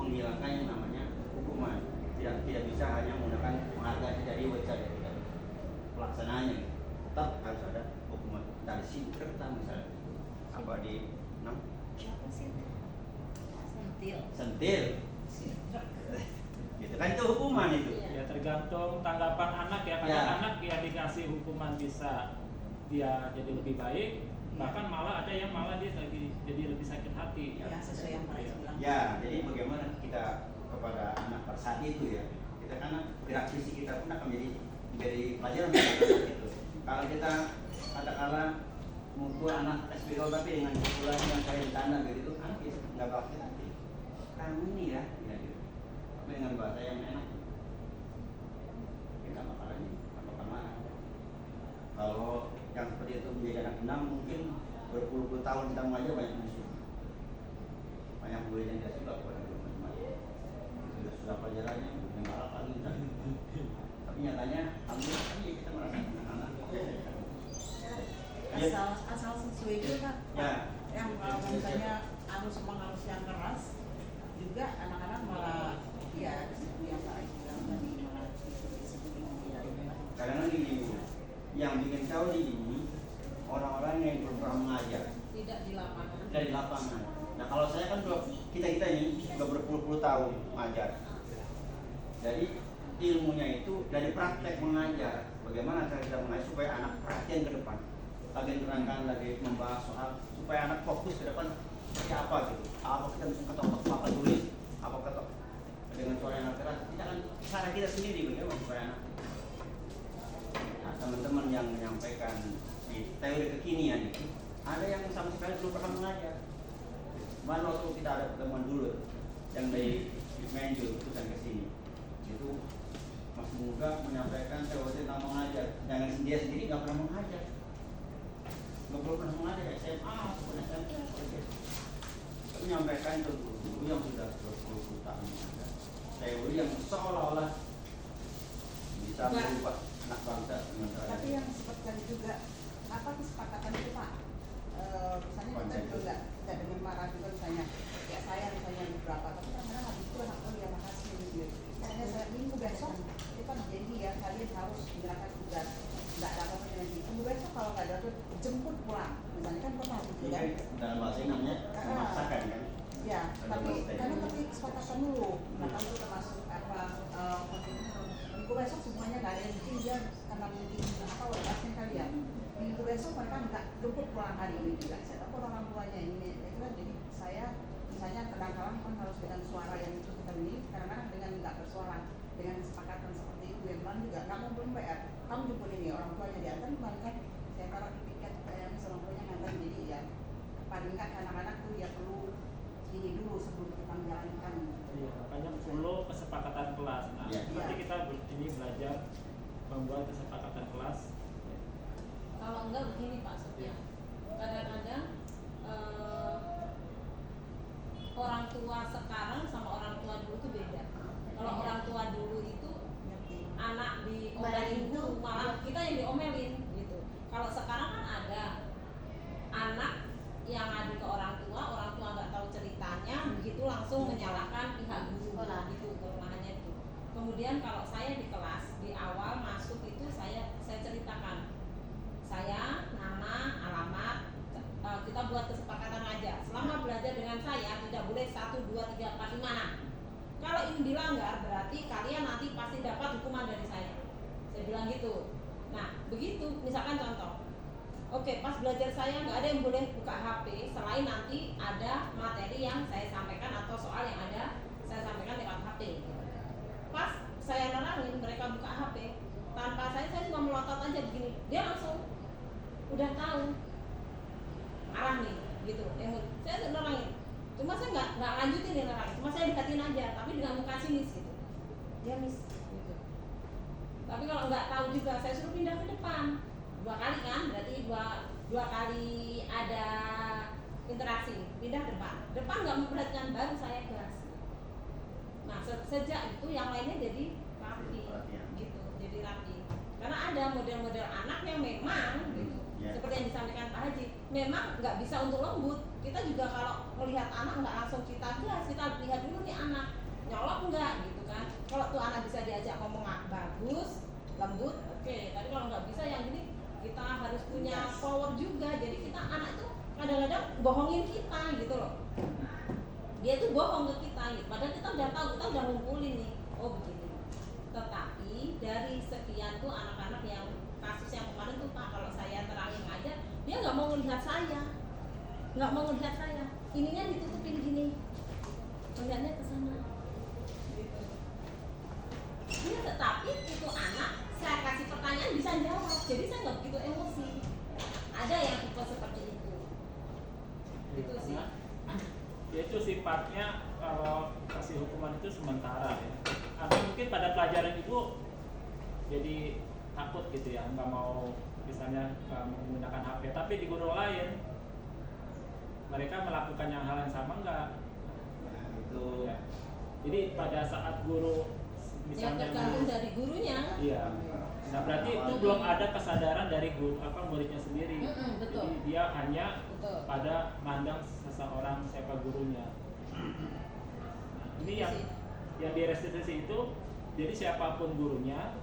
S5: menghilangkan yang namanya hukuman. Tidak bisa hanya menggunakan penghargaan dari website kita. Pelaksanaannya tetap harus ada hukuman. Dari Sinterta misalnya, apa di sentil, gitu kan, itu hukuman itu.
S1: Ya tergantung tanggapan anak ya. Kadang
S5: Ya.
S1: anak yang dikasih hukuman bisa dia jadi lebih baik, bahkan malah ada yang malah dia lagi jadi lebih sakit hati.
S8: Ya, sesuai yang Pak bilang.
S5: Ya, jadi bagaimana kita kepada anak pada saat itu ya, kita karena gerak fisik kita pun akan menjadi pelajaran itu. Kalau kita katakanlah mukul anak SBO tapi dengan pukulan yang kayak tanda begitu, anak bisa nggak bakal nanti. Kamu nih ya, gitu. Tapi dengan bahasa yang enak, kita bakalan marah. Kalau yang seperti itu menjadi anak enam, mungkin berpuluh-puluh tahun kita mengajar banyak musuh, banyak murid yang tidak suka kepada teman-teman. Sudah pelajarannya, yang malah paling tapi nyatanya, alhamdulillah kita merasa anak-anak.
S8: Asal sesuai itu Pak.
S5: Ya.
S8: Yang kalau misalnya arus yang keras juga anak-anak malah ya itu yang Pak bilang tadi malah disebut ya.
S5: Kadang-kadang gini, yang bikin tahu ini orang-orang yang belum pernah mengajar
S6: Tidak di lapangan.
S5: dari lapangan. Nah kalau saya kan kita ini sudah berpuluh-puluh tahun mengajar. Jadi ilmunya itu dari praktek mengajar. Bagaimana cara kita mengajar supaya anak perhatian ke depan. Lagi terangkan, lagi membahas soal supaya anak fokus ke depan seperti apa gitu. Apa kita bisa ketok-ketok apa tulis, apa ketok dengan suara yang keras. Kita kan cara kita sendiri bagaimana supaya anak. Nah, teman-teman yang menyampaikan di teori kekinian itu ada yang sama sekali belum pernah mengajar. Mana waktu kita ada pertemuan dulu yang dari Menjul itu dan kesini itu masih muda menyampaikan teori tentang mengajar. Jangan dia sendiri nggak pernah mengajar. Nggak pernah mengajar SMA, SMP, tapi menyampaikan ke guru yang sudah 20 tahun mengajar teori yang seolah-olah bisa
S6: Enggak.
S5: merubah anak bangsa sementara
S8: Tapi yang seperti tadi juga apa kesepakatan itu Pak? Misalnya kita juga tidak dengan marah juga misalnya ya saya misalnya beberapa tapi kadang-kadang habis itu anak ya makasih gitu. Misalnya saya minggu besok kita janji ya kalian harus menyerahkan tugas nggak ada apa-apa nanti minggu besok kalau nggak ada tuh jemput pulang misalnya kan pernah gitu
S5: ini
S8: kan?
S5: kan dalam bahasa ini namanya memaksakan kan.
S8: Ya,
S5: Ada
S8: tapi
S5: bahasa
S8: karena
S5: ini.
S8: tapi kesepakatan dulu. Nah, kalau itu termasuk apa minggu besok semuanya nggak ada yang bikin dia karena mungkin apa organisasi kali ya. Minggu besok mereka nggak jemput pulang hari ini juga. Saya tahu orang tuanya ini itu kan jadi saya misalnya kadang-kadang kan harus dengan suara yang itu kita ini karena dengan nggak bersuara dengan kesepakatan seperti itu yang lain juga nggak mau belum PR. Kamu jemput ini orang tuanya diantar kemarin kan saya taruh di tiket kayaknya sama punya ngantar jadi ya paling nggak anak-anak tuh ya perlu ini dulu sebelum kita menjalankan.
S1: Iya, makanya perlu kesepakatan kelas. Nah,
S5: Iya.
S1: nanti kita ini belajar membuat kesepakatan kelas.
S6: Kalau enggak begini Pak Sofia, kadang-kadang orang tua sekarang sama orang tua dulu itu beda. Kalau orang tua dulu itu anak diomelin guru, malah kita yang diomelin gitu. Kalau sekarang kan ada anak yang ngadu ke orang tua nggak tahu ceritanya, begitu langsung menyalahkan pihak guru gitu kelemahannya itu. Kemudian kalau saya di kelas di awal masuk itu saya ceritakan saya nama alamat kita buat kesepakatan aja. Selama belajar dengan saya tidak boleh 1, 2, 3, 4, 5. Nah, kalau ini dilanggar berarti kalian nanti pasti dapat hukuman dari saya. Saya bilang gitu. Nah, begitu misalkan contoh. Oke, pas belajar saya nggak ada yang boleh buka HP selain nanti ada materi yang saya sampaikan atau soal yang ada saya sampaikan lewat HP. Pas saya nerangin mereka buka HP tanpa saya cuma melotot aja begini, dia langsung udah tahu arah nih gitu. Saya nerangin, cuma saya nggak lanjutin nih nerangin, cuma saya dekatin aja, tapi dengan muka sinis gitu. Dia miss gitu. Tapi kalau nggak tahu juga saya suruh pindah ke depan. 2 kali kan, berarti dua kali ada interaksi, pindah depan nggak memperhatikan baru saya gas. Nah sejak itu yang lainnya jadi rapi gitu, jadi rapi karena ada model-model anak yang memang gitu, seperti yang disampaikan Pak Haji, memang nggak bisa untuk lembut. Kita juga kalau melihat anak nggak langsung kita gas, kita lihat dulu nih anak nyolok nggak gitu kan. Kalau tuh anak bisa diajak ngomong bagus, lembut, oke. Tapi kalau nggak bisa yang ini kita harus punya power juga. Jadi kita anak itu kadang-kadang bohongin kita gitu loh. Dia tuh bohong ke kita gitu. Padahal kita udah tahu, kita udah ngumpulin nih. Oh begini. Tetapi dari sekian tuh anak-anak yang kasus yang kemarin tuh Pak, kalau saya terangin aja, dia nggak mau melihat saya, nggak mau melihat saya. Ininya ditutupin gini, melihatnya ke sana. Gitu. Ya, tetapi itu anak saya kasih pertanyaan bisa jawab, jadi saya nggak begitu emosi. Ada yang tipe seperti itu. Itu sih.
S1: Ya itu sifatnya kalau kasih hukuman itu sementara ya. Atau mungkin pada pelajaran ibu jadi takut gitu ya, nggak mau misalnya menggunakan HP. Tapi di guru lain mereka melakukan yang hal yang sama nggak?
S5: Nah, itu
S1: Ya. Jadi pada saat guru
S6: Yang
S1: misalnya
S6: tergantung dari gurunya.
S1: iya. Nah berarti itu belum ada kesadaran dari guru muridnya sendiri.
S6: Betul.
S1: Jadi dia hanya
S6: Betul.
S1: pada mandang seseorang siapa gurunya. Nah, ini yang di restitusi itu, jadi siapapun gurunya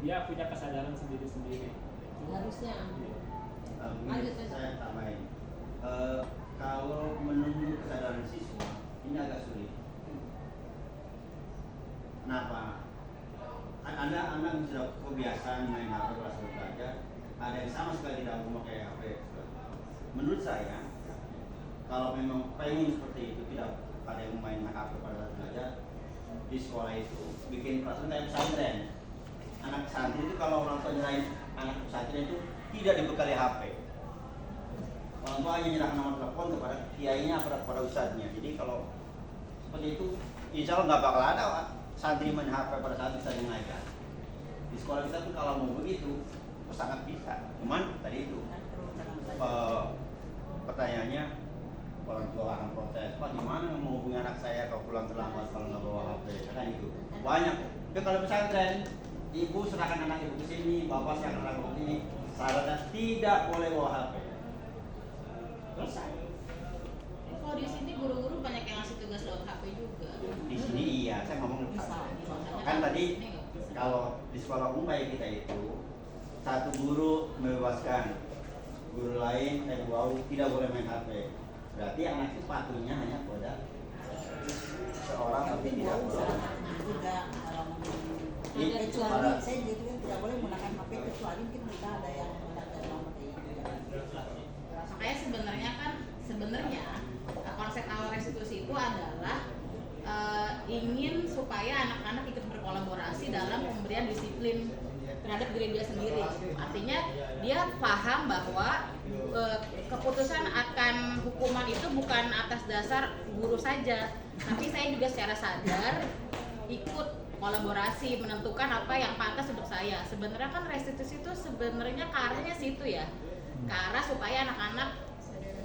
S1: dia punya kesadaran sendiri-sendiri.
S6: Harusnya.
S1: Iya.
S6: Lanjut,
S5: Mungkin saya tambahin. Kalau menunggu kesadaran siswa ini agak sulit. Kenapa? Anak sudah kebiasaan main HP pas belajar, ada yang sama sekali tidak memakai HP. Menurut saya, kalau memang pengen seperti itu, tidak ada yang main HP pada saat belajar di sekolah itu, bikin perasaan kayak pesantren. Anak santri itu kalau orang tua nyerahin anak pesantren itu tidak dibekali HP. Orang tua hanya menyerahkan nomor telepon kepada kiainya atau kepada ustadznya. Jadi kalau seperti itu, insya Allah nggak bakal ada santri main HP pada saat bisa mengajar. Di sekolah kita tuh kalau mau begitu, sangat bisa. Cuman tadi itu pertanyaannya, orang tua akan protes, Pak gimana mau hubungi anak saya kalau pulang terlambat kalau nggak bawa HP? Kan itu banyak. Tapi kalau pesantren ibu serahkan anak ibu ke sini, bapak serahkan anak ibu ke sini. Syaratnya tidak boleh bawa HP. Selesai.
S4: Kalau di sini guru-guru banyak yang ngasih tugas lewat HP juga.
S5: Di sini iya, saya ngomong
S8: Bisa.
S5: kan tadi kalau di sekolah umum kayak kita itu satu guru membebaskan guru lain tidak boleh main HP. Berarti anak itu patuhnya hanya pada seorang tapi tidak boleh.
S8: juga kecuali saya gitu kan tidak boleh menggunakan HP kecuali mungkin kita ada yang menggunakan nomor kayak gitu.
S4: Makanya sebenarnya konsep awal restitusi itu adalah ingin supaya anak-anak ikut berkolaborasi dalam pemberian disiplin terhadap diri dia sendiri. Artinya dia paham bahwa keputusan akan hukuman itu bukan atas dasar guru saja, tapi saya juga secara sadar ikut kolaborasi menentukan apa yang pantas untuk saya. Sebenarnya kan restitusi itu sebenarnya ke arahnya situ ya, ke arah supaya anak-anak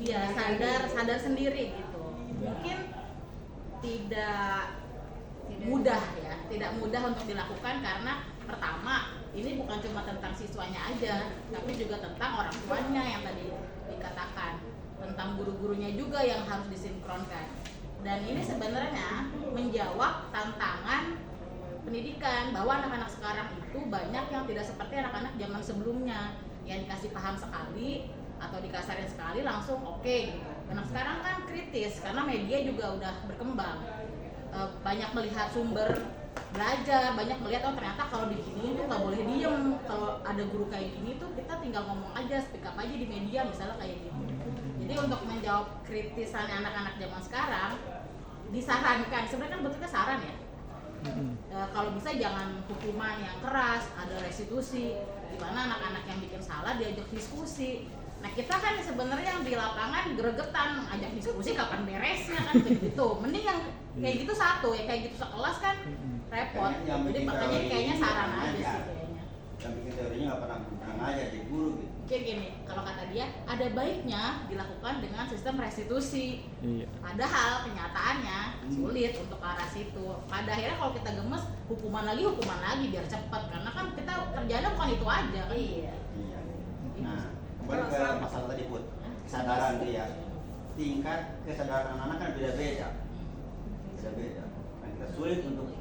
S4: ya sadar sendiri gitu. Mungkin tidak mudah ya, tidak mudah untuk dilakukan karena pertama ini bukan cuma tentang siswanya aja, tapi juga tentang orang tuanya yang tadi dikatakan, tentang guru-gurunya juga yang harus disinkronkan. Dan ini sebenarnya menjawab tantangan pendidikan bahwa anak-anak sekarang itu banyak yang tidak seperti anak-anak zaman sebelumnya yang dikasih paham sekali atau dikasarin sekali langsung oke gitu. Anak sekarang kan kritis karena media juga udah berkembang, banyak melihat sumber belajar, banyak melihat oh ternyata kalau diginiin tuh nggak boleh diem, kalau ada guru kayak gini tuh kita tinggal ngomong aja, speak up aja di media misalnya kayak gitu. Jadi untuk menjawab kritisan anak-anak zaman sekarang disarankan, sebenarnya kan bentuknya saran ya, kalau bisa jangan hukuman yang keras, ada restitusi di mana anak-anak yang bikin salah diajak diskusi. Nah kita kan sebenarnya yang di lapangan gregetan ajak diskusi kapan beresnya kan begitu. Mending yang kayak gitu satu ya, kayak gitu sekelas kan repot. Jadi makanya kayaknya saran aja sih kayaknya.
S5: Yang bikin teorinya nggak pernah ngajar di guru gitu.
S4: Mungkin gini, kalau kata dia ada baiknya dilakukan dengan sistem restitusi.
S7: Iya.
S4: Padahal kenyataannya sulit untuk ke arah situ. Pada akhirnya kalau kita gemes hukuman lagi biar cepat karena kan kita kerjanya bukan itu aja kan. Iya.
S5: Iya. Nah, kembali ke masalah tadi Put, kesadaran dia, tingkat kesadaran anak-anak kan beda-beda. Nah, kita sulit untuk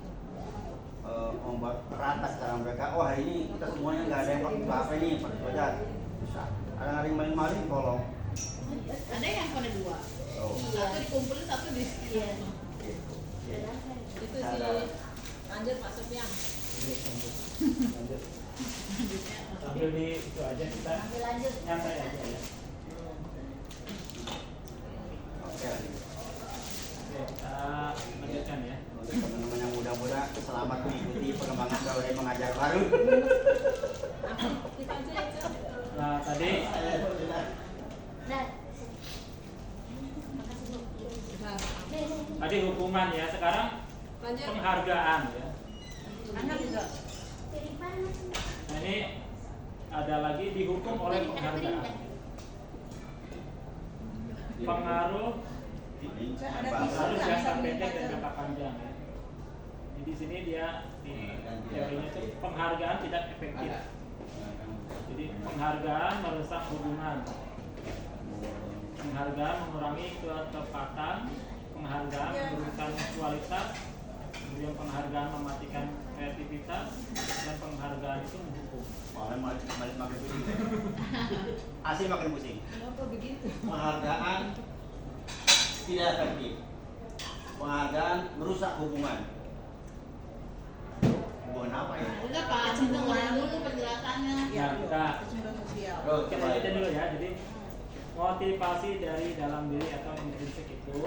S5: membuat rata secara mereka. Oh hari ini kita semuanya nggak ada yang pakai HP nih, pakai pelajar. Bisa. Ada yang maling-maling kolong.
S4: Ada yang pada dua.
S5: Oh.
S4: Satu dikumpulin, satu di sekian. Itu sih. Lanjut Pak Sofian.
S1: Lanjut. Sambil di itu aja kita nyantai aja ya.
S5: Oke.
S1: Oke, kita lanjutkan ya.
S5: Untuk teman-teman yang muda-muda, selamat mengikuti pengembangan teori mengajar baru.
S6: Kita aja ya.
S1: Nah tadi hukuman ya, sekarang
S6: Lanjut.
S1: penghargaan ya.
S8: Anak juga.
S1: Nah ini ada lagi dihukum oleh penghargaan. Pengaruh harus jangka pendek dan jangka panjang ya. Jadi di sini dia di teorinya itu penghargaan tidak efektif. Jadi penghargaan merusak hubungan, penghargaan mengurangi ketepatan, penghargaan menurunkan kualitas, kemudian penghargaan mematikan kreativitas, dan penghargaan itu menghukum.
S5: Makin pusing. Asli makin pusing.
S4: Kenapa begitu?
S5: Penghargaan tidak efektif. Penghargaan merusak hubungan. Hubungan apa ya?
S4: Udah Pak, dengerin dulu penjelasannya.
S1: Nah, kita
S8: Kecenderungan sosial.
S1: kita lihat dulu ya. Jadi motivasi dari dalam diri atau intrinsik itu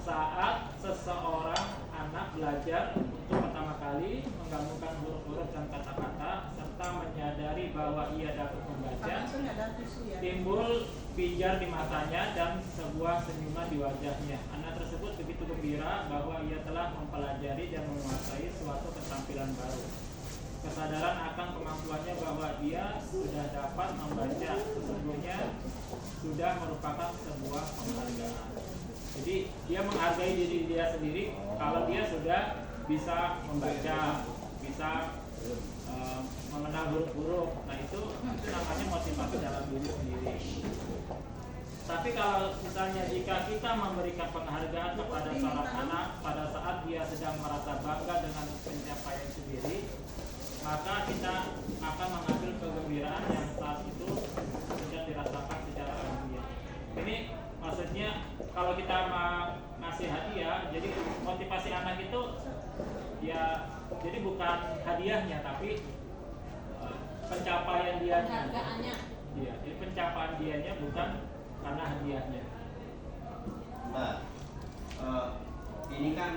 S1: saat seseorang anak belajar untuk pertama kali menggabungkan huruf-huruf dan kata-kata serta menyadari bahwa ia dapat membaca,
S8: Langsung ada tisu ya.
S1: timbul pijar di matanya dan sebuah senyuman di wajahnya. Anak tersebut begitu gembira bahwa ia telah mempelajari dan menguasai suatu keterampilan baru. Kesadaran akan kemampuannya bahwa ia sudah dapat membaca sesungguhnya sudah merupakan sebuah penghargaan. Jadi dia menghargai diri dia sendiri kalau dia sudah bisa membaca, bisa mengenal huruf-huruf. Nah itu namanya motivasi dalam diri sendiri. Tapi kalau misalnya jika kita memberikan penghargaan kepada seorang anak pada saat dia sedang merasa bangga dengan pencapaian sendiri, maka kita akan mengambil kegembiraan yang saat itu sudah dirasakan secara alamiah. Ini maksudnya kalau kita ngasih hadiah, jadi motivasi anak itu ya jadi bukan hadiahnya tapi pencapaian dianya.
S6: Penghargaannya.
S1: Iya, jadi pencapaian dianya bukan karena hadiahnya.
S5: Mbak, ini kan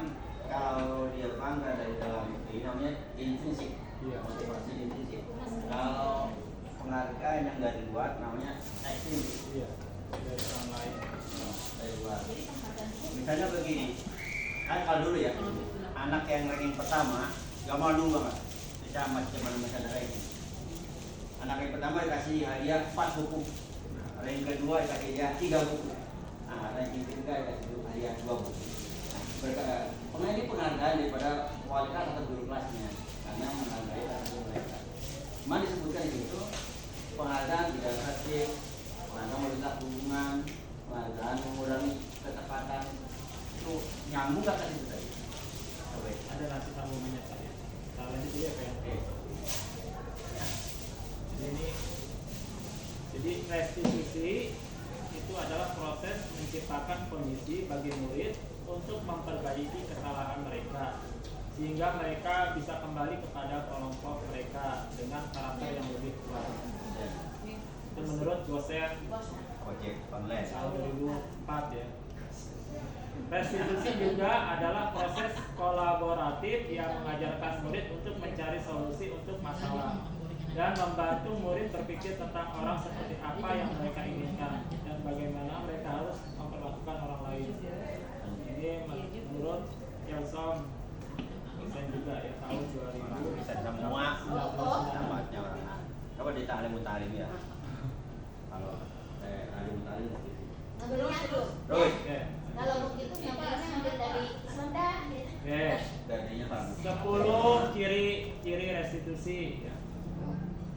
S5: kalau dia bangga dari dalam itu namanya intrinsik, motivasi intrinsik. Kalau penghargaan yang dari luar namanya ekstrinsik.
S1: Iya, dari orang lain.
S5: Dari luar. Misalnya begini, kan kalau dulu ya, anak yang ranking pertama gak malu banget, sama misalnya ranking. Anak yang pertama dikasih hadiah 4 buku, ranking kedua dikasih hadiah 3 buku, ranking ketiga dikasih hadiah 2 buku. Penghargaan ini penghargaan daripada wali kelas atau guru kelasnya, karena menghargai terhadap mereka. Cuma disebutkan di situ penghargaan tidak berhasil, penghargaan merusak hubungan, penghargaan mengurangi ketepatan. Itu nyambung gak tadi itu tadi?
S1: Ada nanti sambungannya saya. Kita lanjut dulu ya PNP. Jadi restitusi itu adalah proses menciptakan kondisi bagi murid untuk memperbaiki kesalahan mereka sehingga mereka bisa kembali kepada kelompok mereka dengan karakter yang lebih kuat. Itu menurut dosen
S5: Ojek online
S1: tahun 2004 ya. Restitusi juga adalah proses kolaboratif yang mengajarkan murid untuk mencari solusi untuk masalah dan membantu murid berpikir tentang orang seperti apa yang mereka inginkan dan bagaimana mereka harus memperlakukan orang lain. Ini menurut Kelsom dosen juga ya tahun 2000.
S5: bisa semua tempatnya orang. Coba di ta'lim mutalim ya. Kalau ta'lim mutalim terus
S9: Kalau begitu ngapain ambil dari Sunda?
S5: darinya bagus.
S1: 10 ciri restitusi ya.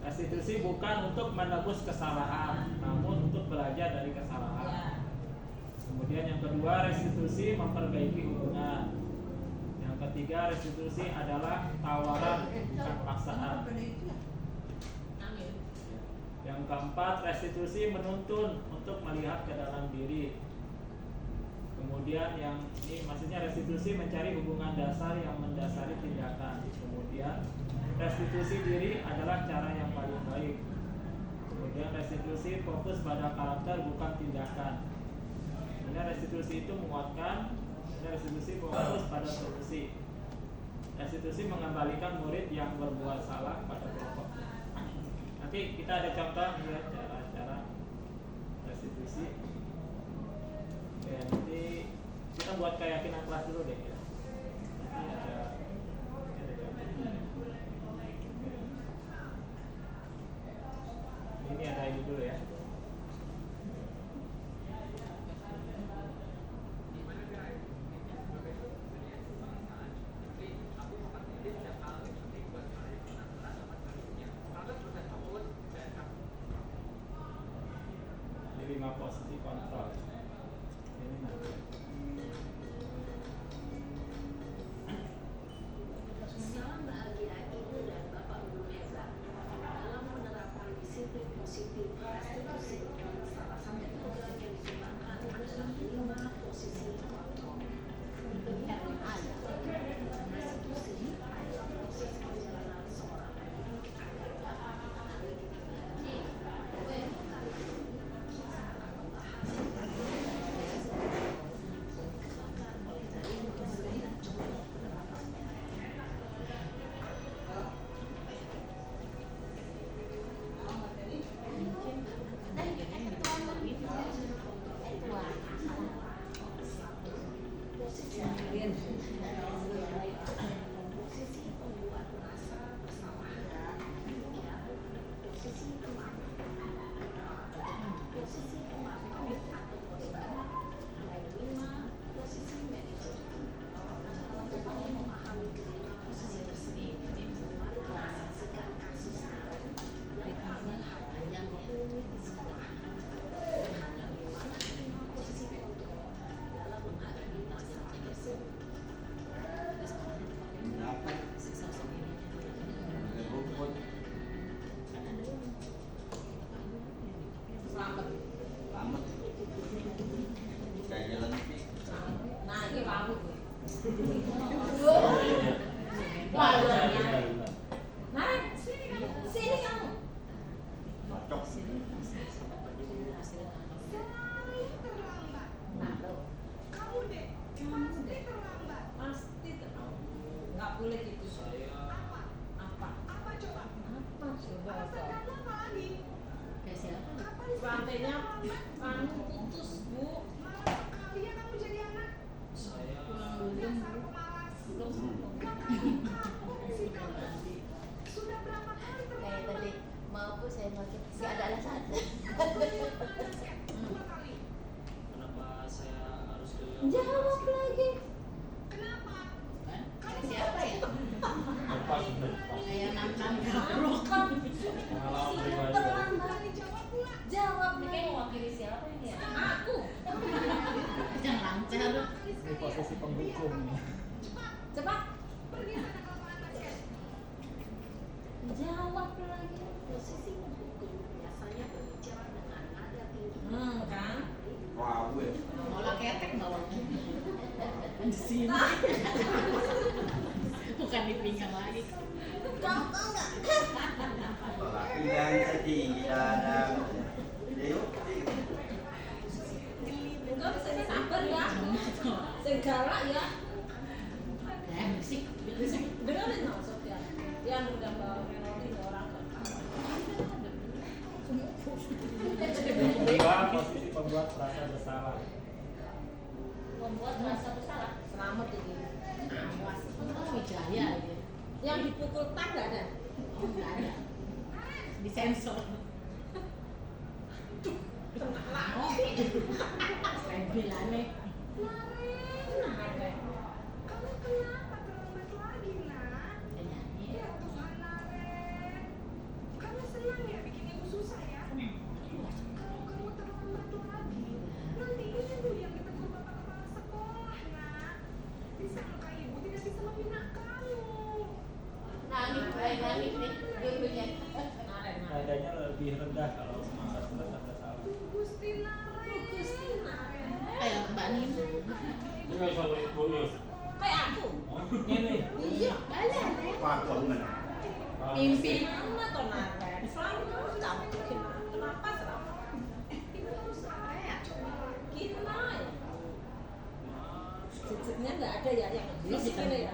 S1: Restitusi bukan untuk menebus kesalahan, namun untuk belajar dari kesalahan. Kemudian yang kedua, restitusi memperbaiki hubungan. Yang ketiga, restitusi adalah tawaran bukan paksaan. Yang keempat, restitusi menuntun untuk melihat ke dalam diri. Kemudian yang ini maksudnya restitusi mencari hubungan dasar yang mendasari tindakan. Kemudian restitusi diri adalah cara yang paling baik. Kemudian restitusi fokus pada karakter bukan tindakan. Kemudian restitusi itu menguatkan. Kemudian restitusi fokus pada solusi. Restitusi mengembalikan murid yang berbuat salah pada kelompok. Nanti kita ada contoh ya cara restitusi. Ya, nanti kita buat keyakinan kelas dulu deh ya. Nanti ada contohnya. Ini ada ini dulu ya. Ini 5 posisi kontrol. Ini nanti.
S9: Salam bahagia Ibu dan Bapak Guru Heza. Dalam menerapkan disiplin positif restitusi, salah satu program yang dikembangkan adalah 5 posisi kontrol. Yang ada restitusi adalah proses perjalanan seorang anak agar dapat mengenali titik berat. Kita akan membahas dikembangkan oleh dari dosen dan contoh penerapan.
S6: rantainya putus, Bu.
S9: Kayak tadi mau aku saya pakai nggak ada alasan. Jawab lagi.
S4: Kan siapa ya?
S1: Lepas sudah.
S4: Kayak nam-nam
S1: Pengalaman pribadi.
S9: Jawab nih kayak mewakili siapa ini ya?
S6: Aku.
S4: jangan lancar.
S1: Ini posisi pendukung nih.
S6: Cepat.
S9: Jawab lagi. Posisi pendukung biasanya berbicara dengan nada tinggi.
S6: Kan?
S5: Wah, gue.
S4: Olah ketek bawahnya. Di sini. Bukan di pinggang lagi.
S6: Kamu tahu nggak?
S5: Tolak pinggang setinggi dada. Yuk.
S6: Enggak bisa sabar ya. Segala ya.
S4: Musik.
S6: Dengerin dong Sofian. Yang udah bawa melodi orang kan.
S1: Dua, posisi pembuat rasa bersalah.
S9: Membuat rasa bersalah.
S6: Selamat ini.
S4: Awas. Oh, Wijaya aja.
S6: Yang dipukul tak nggak ada.
S4: Oh, nggak ada. Disensor. Oh, saya bilang nih.
S9: Nangis nih gurunya.
S1: Nadanya lebih rendah kalau semasa rasa bersalah.
S4: Kayak Mbak Nim.
S1: Ini nggak usah boleh.
S6: Kayak aku.
S1: Ini.
S4: Iya, ada.
S5: Faktor mana?
S4: Mimpi.
S6: Mana tuh Naren? Selalu kamu campurin. Kenapa selalu? Kita ya. Cucunya nggak ada ya yang fisiknya ya.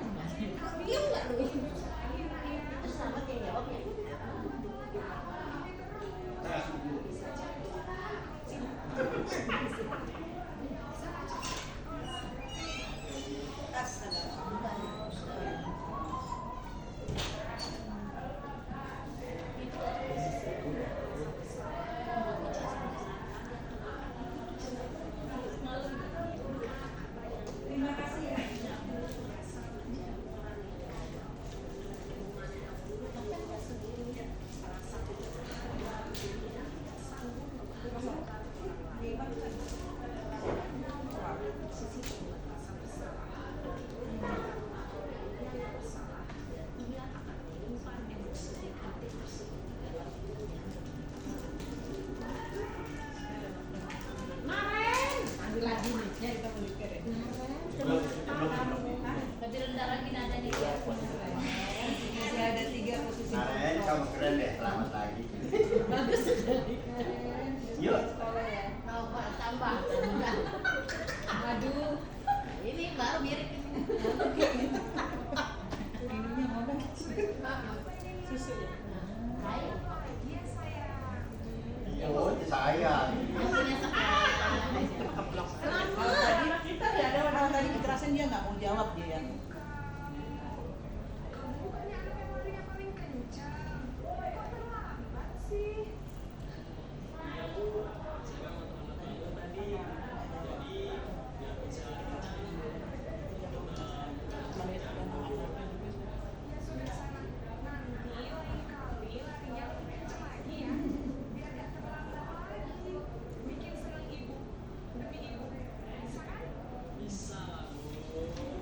S6: Dia nggak lu.
S9: Selamat yang jawabnya.
S8: Terima kasih ya.
S4: Ambil lagi nih, ya kita beli keren.
S2: Lebih rendah lagi nadanya ya.
S8: Masih ada 3 posisi.
S5: Naren, kamu keren deh. Selamat lagi.
S4: Bagus sekali.
S5: Yuk.
S4: Mau Pak tambah.
S6: Aduh.
S4: Ini baru mirip ini.
S8: Ininya ngomong.
S4: Susu ya.
S5: Oh, saya.
S4: Punya sekarang.
S8: Kalau tadi kita ya ada orang tadi kekerasan dia nggak mau jawab dia.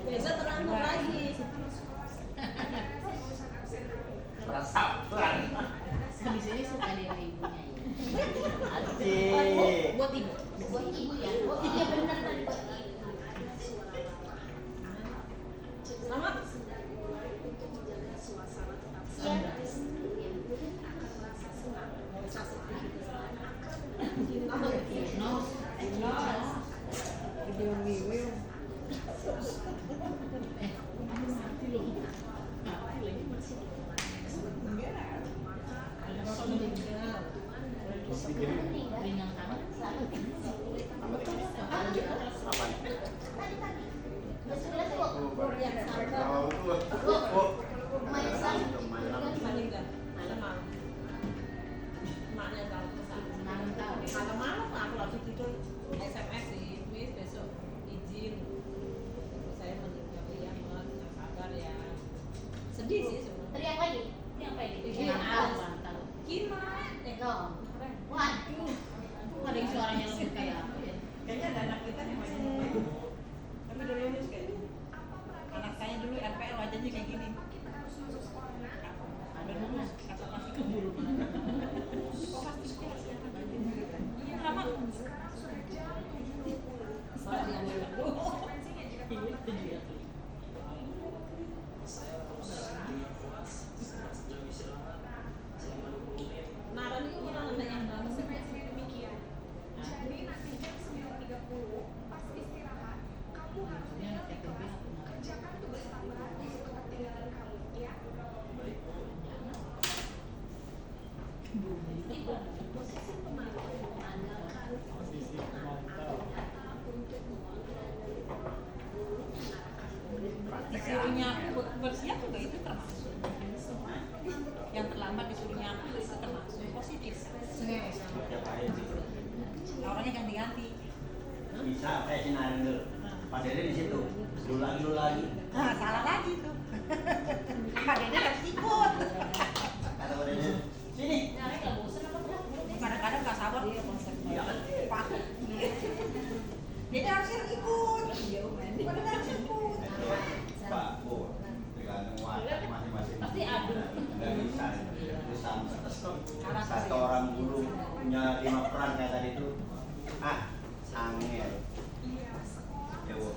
S6: Besok terlambat lagi.
S5: Perasaan.
S4: Di sini suka dia ibunya ya.
S5: Asik.
S4: Buat ibu.
S9: Buat ibu ya. Oh iya benar tadi buat ibu.
S6: Selamat.
S4: Ringan kanan selalu.
S6: Meninggal malam-malam. Emaknya tahu pesan. Malam-malam aku lagi tidur SMS sih, Miss besok izin. Terus saya meninggal ya, nggak sabar ya. Sedih sih sebenarnya.
S2: Teriak lagi. Ini apa ini?
S4: Mantap.
S6: Gila.
S4: Waduh. Ada yang suaranya lebih kayak apa ya?
S8: Kayaknya ada anak kita nih masih tapi udah lulus kayaknya. Anak saya dulu RPL wajahnya kayak gini. Ada lulus, kata pasti keburu. Oh pasti sekolah siapa bajunya? Iya lama.
S6: Soalnya yang Naran itu orang anak yang bagus.
S9: Jadi nanti jam 9.30 pas istirahat, kamu harus pulang ke kelas, kerjakan tugas tambahan di situ ketinggalan kamu, ya? Posisi pemantau mengandalkan
S1: Posisi pemantau.
S9: data untuk mengontrol guru mengarahkan murid
S8: Disuruhnya aku bersiap juga itu termasuk. Yang terlambat disuruhnya aku itu termasuk positif.
S5: Setiap hari sih.
S8: Orangnya ganti-ganti.
S5: Bisa kayak sinarin dulu. Pak Dede di situ. Dulu lagi.
S8: Nah, salah lagi tuh. Pak Dede harus ikut.
S5: Kata Pak Dede, sini.
S8: Kadang-kadang nggak sabar dia konsepnya.
S5: Iya kan?
S8: Pak. Dede harus ikut. Pada harus ikut.
S5: Pak, Bu, tergantung watak masing-masing.
S4: Pasti adu.
S5: Nggak bisa. Itu satu orang guru punya 5 peran kayak tadi itu. Angel. Ya, Bu.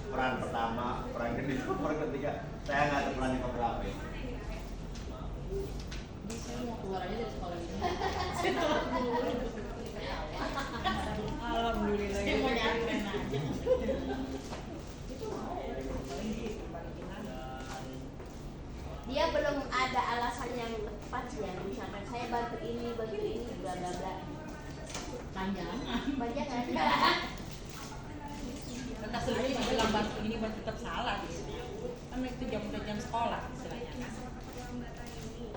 S5: Peran pertama, peran kedua, peran ketiga. Saya nggak tahu peran yang keberapa ya.
S4: Saya mau keluar aja dari sekolah ini.
S8: Alhamdulillah.
S4: Saya mau nyari Rena aja.
S2: Dia belum ada alasan yang tepat ya, misalkan saya bantu ini bla bla bla.
S4: Panjangan.
S2: Banyak kan?
S8: Tetap sendiri bilang bantu ini bantu tetap salah dia. Kan itu jam sekolah istilahnya kan.
S9: keterlambatan ini.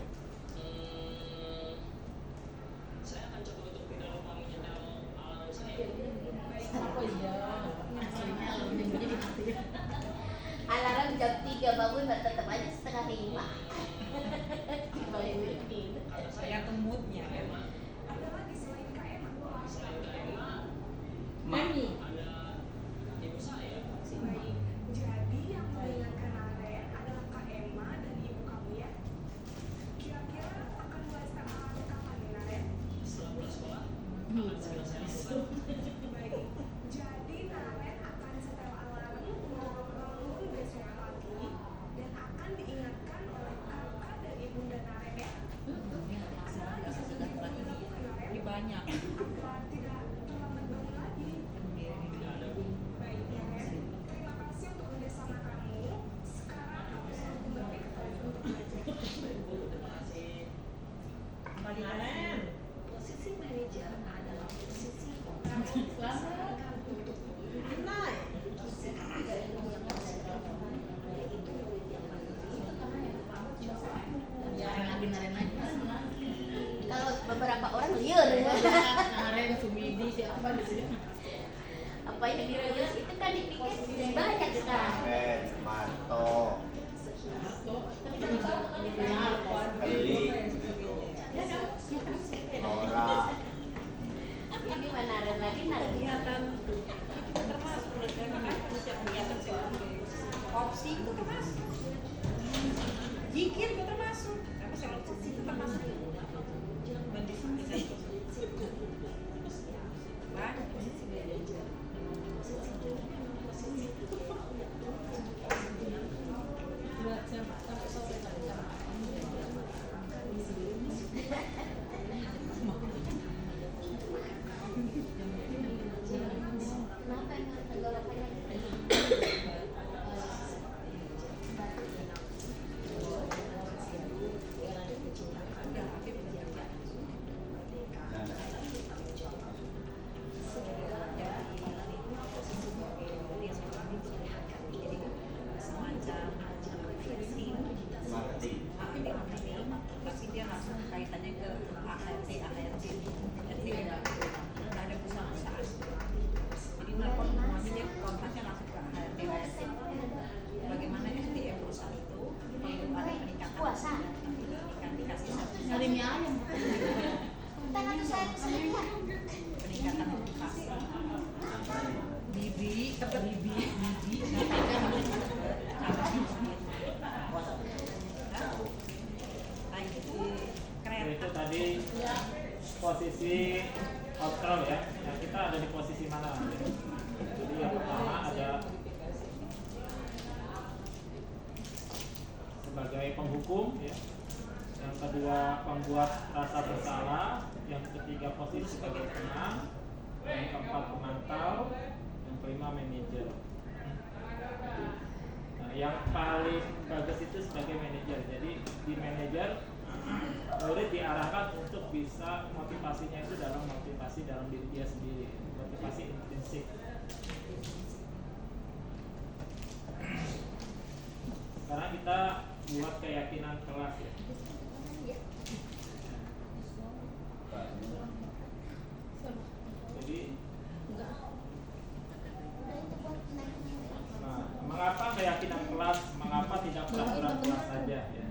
S10: Saya akan coba untuk tidak lupa menyetel alarm saya.
S4: Apa iya? Aslinya minggunya dimatiin.
S2: Alarm jam 3 bangun tetap aja 4:30.
S8: Saya tuh moodnya kan.
S9: Ada lagi selain KM
S6: Mami.
S10: Ada ibu saya.
S9: baik. Jadi yang mengingatkan Aren adalah Kak Emma dan ibu kamu ya. Kira-kira akan mulai start alarm kapan nih Aren?
S10: Setelah pulang sekolah,
S9: Baik. Jadi Naren akan setel alarm untuk bangun besok pagi dan akan diingatkan oleh kakak dan ibunda Naren ya.
S8: Ini banyak.
S9: Apa tidak terlambat bangun lagi? Baik Naren, terima kasih untuk kerjasama kamu. Sekarang aku sudah kembali ke kelas untuk belajar.
S10: terima kasih.
S8: Kembali Aren.
S9: Posisi manajer adalah posisi
S4: Selamat.
S9: untuk
S6: Naik.
S4: Naren lagi.
S2: Kalau beberapa orang liar ya.
S4: Naren, Sumidi, siapa di sini?
S2: Apa yang dirilis itu kan dipikir banyak sekarang.
S5: Ben, Marto, Eli, Nora.
S2: Ini mana Naren lagi Naren.
S8: Kegiatan itu termasuk kan setiap kegiatan opsi itu termasuk. Zikir itu termasuk. Tapi kalau opsi itu termasuk. Mendiskusikan banyak.
S2: Kenapa emang tenggorokannya?
S8: Ada
S1: posisi kontrol ya. Nah, kita ada di posisi mana? Jadi yang pertama ada sebagai penghukum ya. Yang kedua pembuat rasa bersalah, yang ketiga posisi sebagai penang, yang keempat pemantau, yang kelima manajer. Nah, yang paling bagus itu sebagai manajer. Jadi di manajer murid diarahkan untuk bisa motivasinya itu dalam motivasi dalam diri dia sendiri, motivasi intrinsik. Sekarang kita buat keyakinan kelas ya. Jadi mengapa keyakinan kelas, mengapa tidak peraturan kelas saja ya?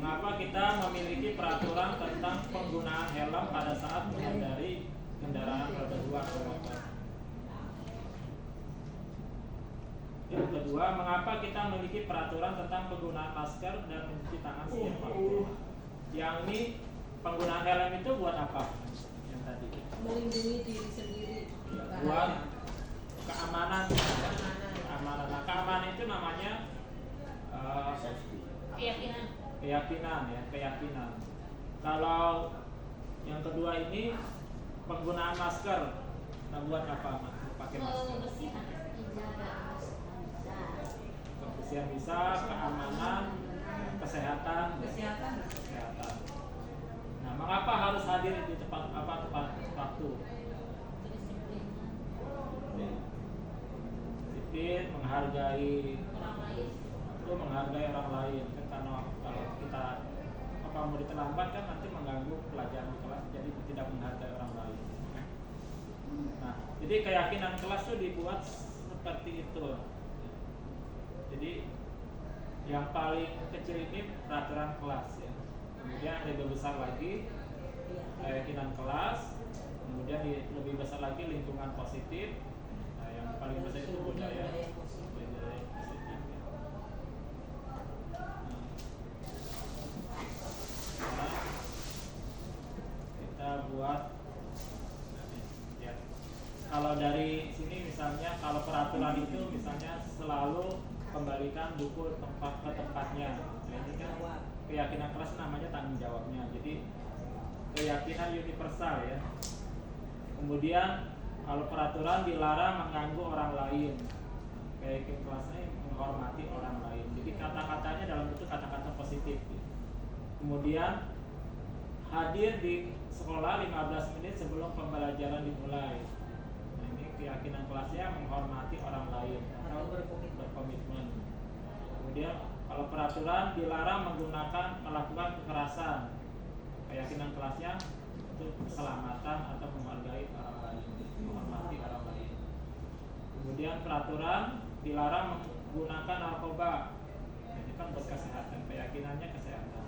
S1: Mengapa kita memiliki peraturan tentang penggunaan helm pada saat mengendari kendaraan roda 2 atau motor? Yang kedua, mengapa kita memiliki peraturan tentang penggunaan masker dan mencuci tangan setiap waktu? Yang ini penggunaan helm itu buat apa? Yang tadi
S6: Melindungi diri sendiri.
S1: ya, buat keamanan. Keamanan. Nah, keamanan itu namanya keyakinan ya, keyakinan. Kalau yang kedua ini penggunaan masker. Nah, buat apa pakai masker? Kebersihan bisa, keamanan, kesehatan. Nah, mengapa harus hadir di tepat waktu? Disiplin, menghargai orang lain. Karena kalau kita murid terlambat kan nanti mengganggu pelajaran di kelas, jadi tidak menghargai orang lain. Nah, jadi keyakinan kelas itu dibuat seperti itu. Jadi yang paling kecil ini peraturan kelas ya. Kemudian lebih besar lagi keyakinan kelas. Kemudian lebih besar lagi lingkungan positif. Nah, yang paling besar itu budaya positif. Nah, kita buat ya. Kalau dari sini misalnya, kalau peraturan itu misalnya selalu kembalikan buku ke tempatnya. Nah, ini kan keyakinan kelas namanya tanggung jawabnya. Jadi keyakinan universal ya. Kemudian kalau peraturan dilarang mengganggu orang lain. Keyakinan kelasnya menghormati orang lain. Jadi kata-katanya dalam bentuk kata-kata positif. Kemudian hadir di sekolah 15 menit sebelum pembelajaran dimulai. Nah, ini keyakinan kelasnya menghormati orang lain atau berkomitmen. Kemudian kalau peraturan dilarang melakukan kekerasan. Keyakinan kelasnya untuk keselamatan atau menghargai orang lain, menghormati orang lain. Kemudian peraturan dilarang menggunakan narkoba. Ini kan buat kesehatan, keyakinannya kesehatan.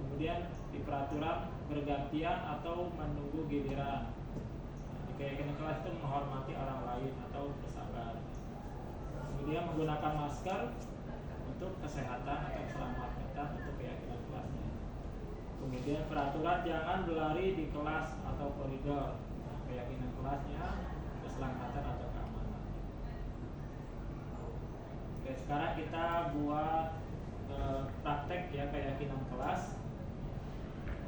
S1: Kemudian di peraturan bergantian atau menunggu giliran. Nah, keyakinan kelas itu menghormati orang lain atau bersabar. Kemudian menggunakan masker untuk kesehatan atau keselamatan untuk keyakinan kelasnya. Kemudian peraturan jangan berlari di kelas atau koridor. Nah, keyakinan kelasnya keselamatan atau keamanan. Oke, sekarang kita buat praktek ya keyakinan kelas.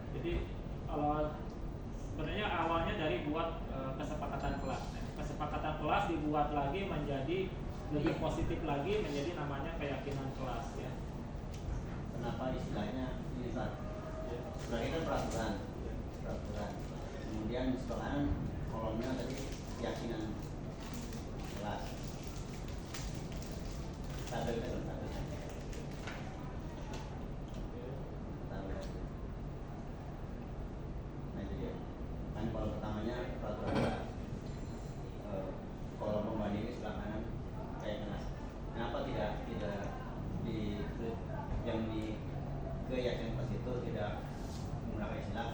S1: Jadi kalau sebenarnya awalnya dari buat kesepakatan kelas. Nah, kesepakatan kelas dibuat lagi menjadi lebih positif lagi, menjadi namanya keyakinan kelas ya.
S5: Kenapa istilahnya ini Pak? Sebenarnya kan peraturan. Kemudian di sebelah kanan kolomnya tadi keyakinan kelas. Tabel. Nah jadi kan kolom pertamanya peraturan kelas. Kolom pembanding di sebelah kanan kayak kelas. Kenapa tidak di yang di keyakinan kelas itu tidak menggunakan istilah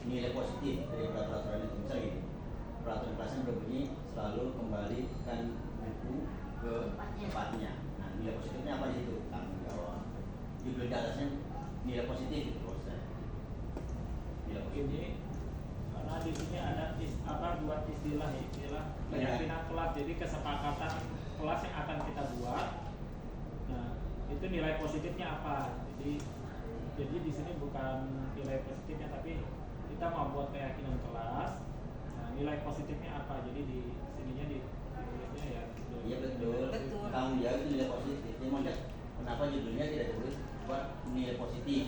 S5: nilai positif dari peraturan itu? Misalnya gini, peraturan kelasnya berbunyi selalu kembalikan buku ke tempatnya. Nah, nilai positifnya apa di situ? Tanggung jawab. Judul di atasnya nilai positif itu maksudnya.
S1: istilah keyakinan kelas. Jadi kesepakatan kelas yang akan kita buat. Nah, itu nilai positifnya apa? Jadi di sini bukan nilai positifnya, tapi kita mau buat keyakinan kelas. Nah, nilai positifnya apa? Jadi di sininya ditulisnya ya.
S5: Iya betul.
S8: Betul.
S5: Tanggung jawab itu nilai positif. Jadi kenapa judulnya tidak tulis buat nilai positif?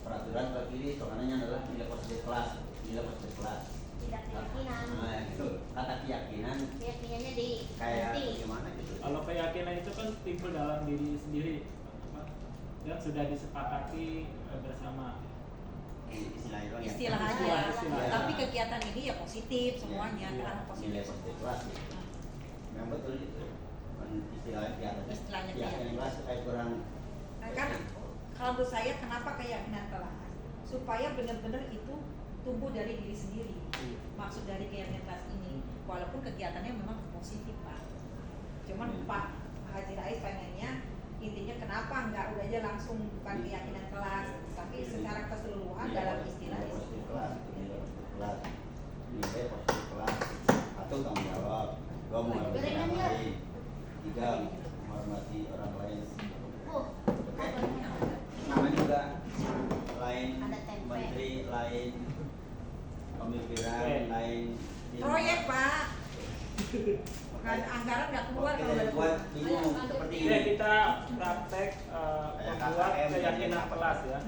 S5: Peraturan terkini soalnya adalah nilai positif kelas. Nilai positif kelas.
S9: Tidak keyakinan.
S5: Nah, itu kata keyakinan
S9: Keyakinannya di
S5: kayak
S9: nanti.
S5: gimana gitu.
S1: Kalau keyakinan itu kan timbul dalam diri sendiri, apa, dan sudah disepakati bersama.
S5: Istilah itu ya.
S8: Istilah aja.
S1: Istilah.
S8: Tapi kegiatan ini ya positif semuanya
S5: Iya,
S8: kan
S5: nilai
S8: positif.
S5: positif kelas. Memang betul itu. Istilahnya
S8: Istilahnya
S5: keyakinan kelas kayak kurang.
S8: Kan kalau menurut saya kenapa keyakinan kelas? Supaya benar-benar itu tumbuh dari diri sendiri. Maksud dari keyakinan kelas ini, walaupun kegiatannya memang positif Pak. Cuman Pak Haji Rais pengennya intinya kenapa nggak udah aja langsung bukan keyakinan kelas, tapi secara keseluruhan dalam istilah
S5: nilai positif
S8: itu.
S5: kelas, nilai positif kelas, nilai positif kelas. Satu tanggung jawab, dua menghormati orang lain, tiga menghormati orang lain. Oke. Namanya juga lain
S9: Ada tempe.
S5: menteri, lain pemikiran, lain
S8: Proyek Pak. Bukan anggaran nggak keluar
S5: Oke,
S8: kalau nggak
S5: buat
S8: ada.
S5: bingung seperti
S1: Ini
S5: ini.
S1: kita praktek membuat
S5: KKM,
S1: keyakinan
S5: jadi
S1: kelas ya.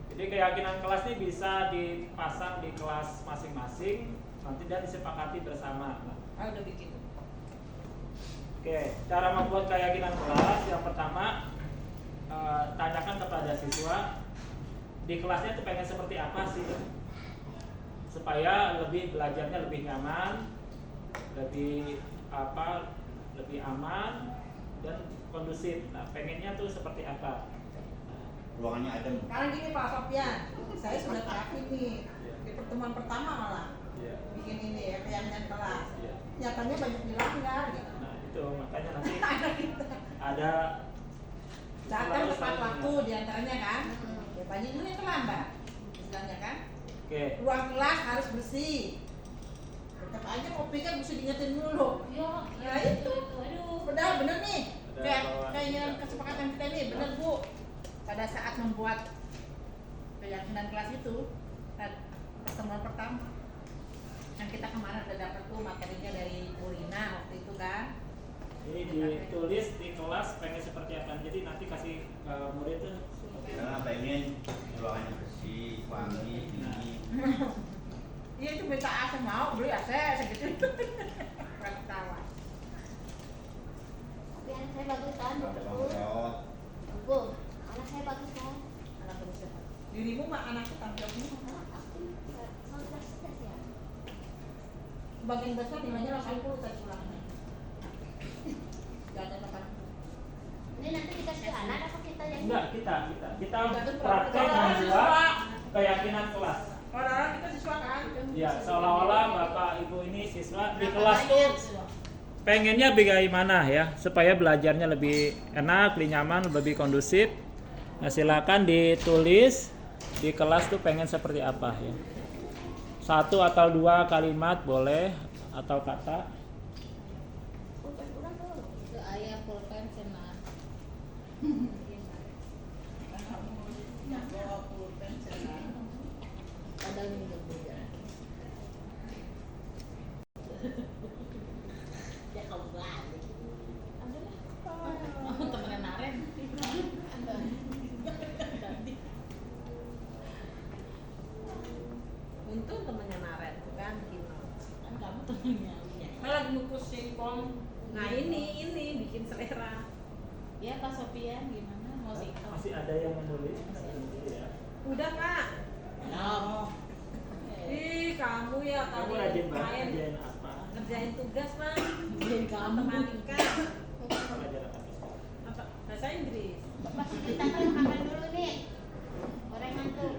S1: Jadi keyakinan kelas ini bisa dipasang di kelas masing-masing, nanti dan disepakati bersama. Nah,
S8: Ah, udah bikin.
S1: oke, cara membuat keyakinan kelas yang pertama tanyakan kepada siswa di kelasnya itu pengen seperti apa sih, supaya lebih belajarnya lebih nyaman, lebih aman dan kondusif. Nah, pengennya tuh seperti apa?
S5: Ruangannya adem.
S8: Sekarang gini Pak Sofyan, saya sudah terapin nih di pertemuan pertama malah
S1: Iya.
S8: bikin ini ya keyakinan kelas.
S1: Iya.
S8: Nyatanya banyak dilanggar gitu.
S1: Nah, itu makanya nanti
S8: Ada kita
S1: ada
S8: datang
S1: selalu
S8: tepat
S1: saling
S8: waktu
S1: ingat.
S8: diantaranya kan. Ya banyak dulu yang terlambat, istilahnya kan.
S1: Oke.
S8: Ruang kelas harus bersih. Tetap aja kopi kan mesti diingetin dulu. Nah itu, padahal bener nih.
S1: Ada
S8: Kayak yang
S1: bawaan.
S8: kesepakatan kita nih, bener Bu. Pada saat membuat keyakinan kelas itu, pertemuan pertama yang kita kemarin udah dapat tuh materinya dari Bu Rina waktu itu kan.
S1: Ini ditulis di kelas pengen seperti apa. Jadi nanti kasih ke murid tuh seperti apa.
S5: Karena pengen ruangannya bersih, wangi, dingin.
S8: Iya itu minta AC mau beli AC segitu. Ketawa.
S9: Tapi anak saya bagus kan,
S5: Ada
S9: betul.
S5: bangkrut.
S9: Bu, anak saya bagus kan.
S8: Anak terus siapa? Dirimu mah anakku tampil semua.
S9: Aku cerdas ya.
S8: Bagian besar nilainya 80 tadi ulangnya. Gak ada makan.
S9: Ini nanti dikasih anak apa kita yang
S1: Enggak, kita
S8: Kita
S1: praktek membuat keyakinan kelas.
S8: Orang-orang kita siswa kan.
S1: Ya, seolah-olah Bapak Ibu ini siswa di kelas tuh pengennya bagaimana ya, supaya belajarnya lebih enak, lebih nyaman, lebih kondusif. Nah, silakan ditulis di kelas tuh pengen seperti apa ya. 1 atau 2 kalimat boleh atau kata.
S4: Itu ayah pulpen cenah. Bawa pulpen cenah. Padahal minum juga. Ya kau balik. Adalah. Temenan Naren.
S6: Untung temennya Naren kan gitu.
S4: Kan kamu temennya.
S8: Saya lagi ngukus singkong.
S6: Nah ini bikin selera.
S4: Ya Pak Sofian gimana mau singkong?
S1: Masih ada yang menulis? Ya.
S6: Udah Kak.
S4: Oh.
S6: Ih kamu ya
S1: Kamu
S6: tadi
S1: rajin banget
S6: main
S1: ngerjain apa?
S6: ngerjain tugas Bang.
S4: Jadi kamu.
S6: Matematika.
S1: Pelajaran apa sih?
S6: Apa? Bahasa Inggris.
S9: Pas kita kan makan dulu nih. Gorengan tuh.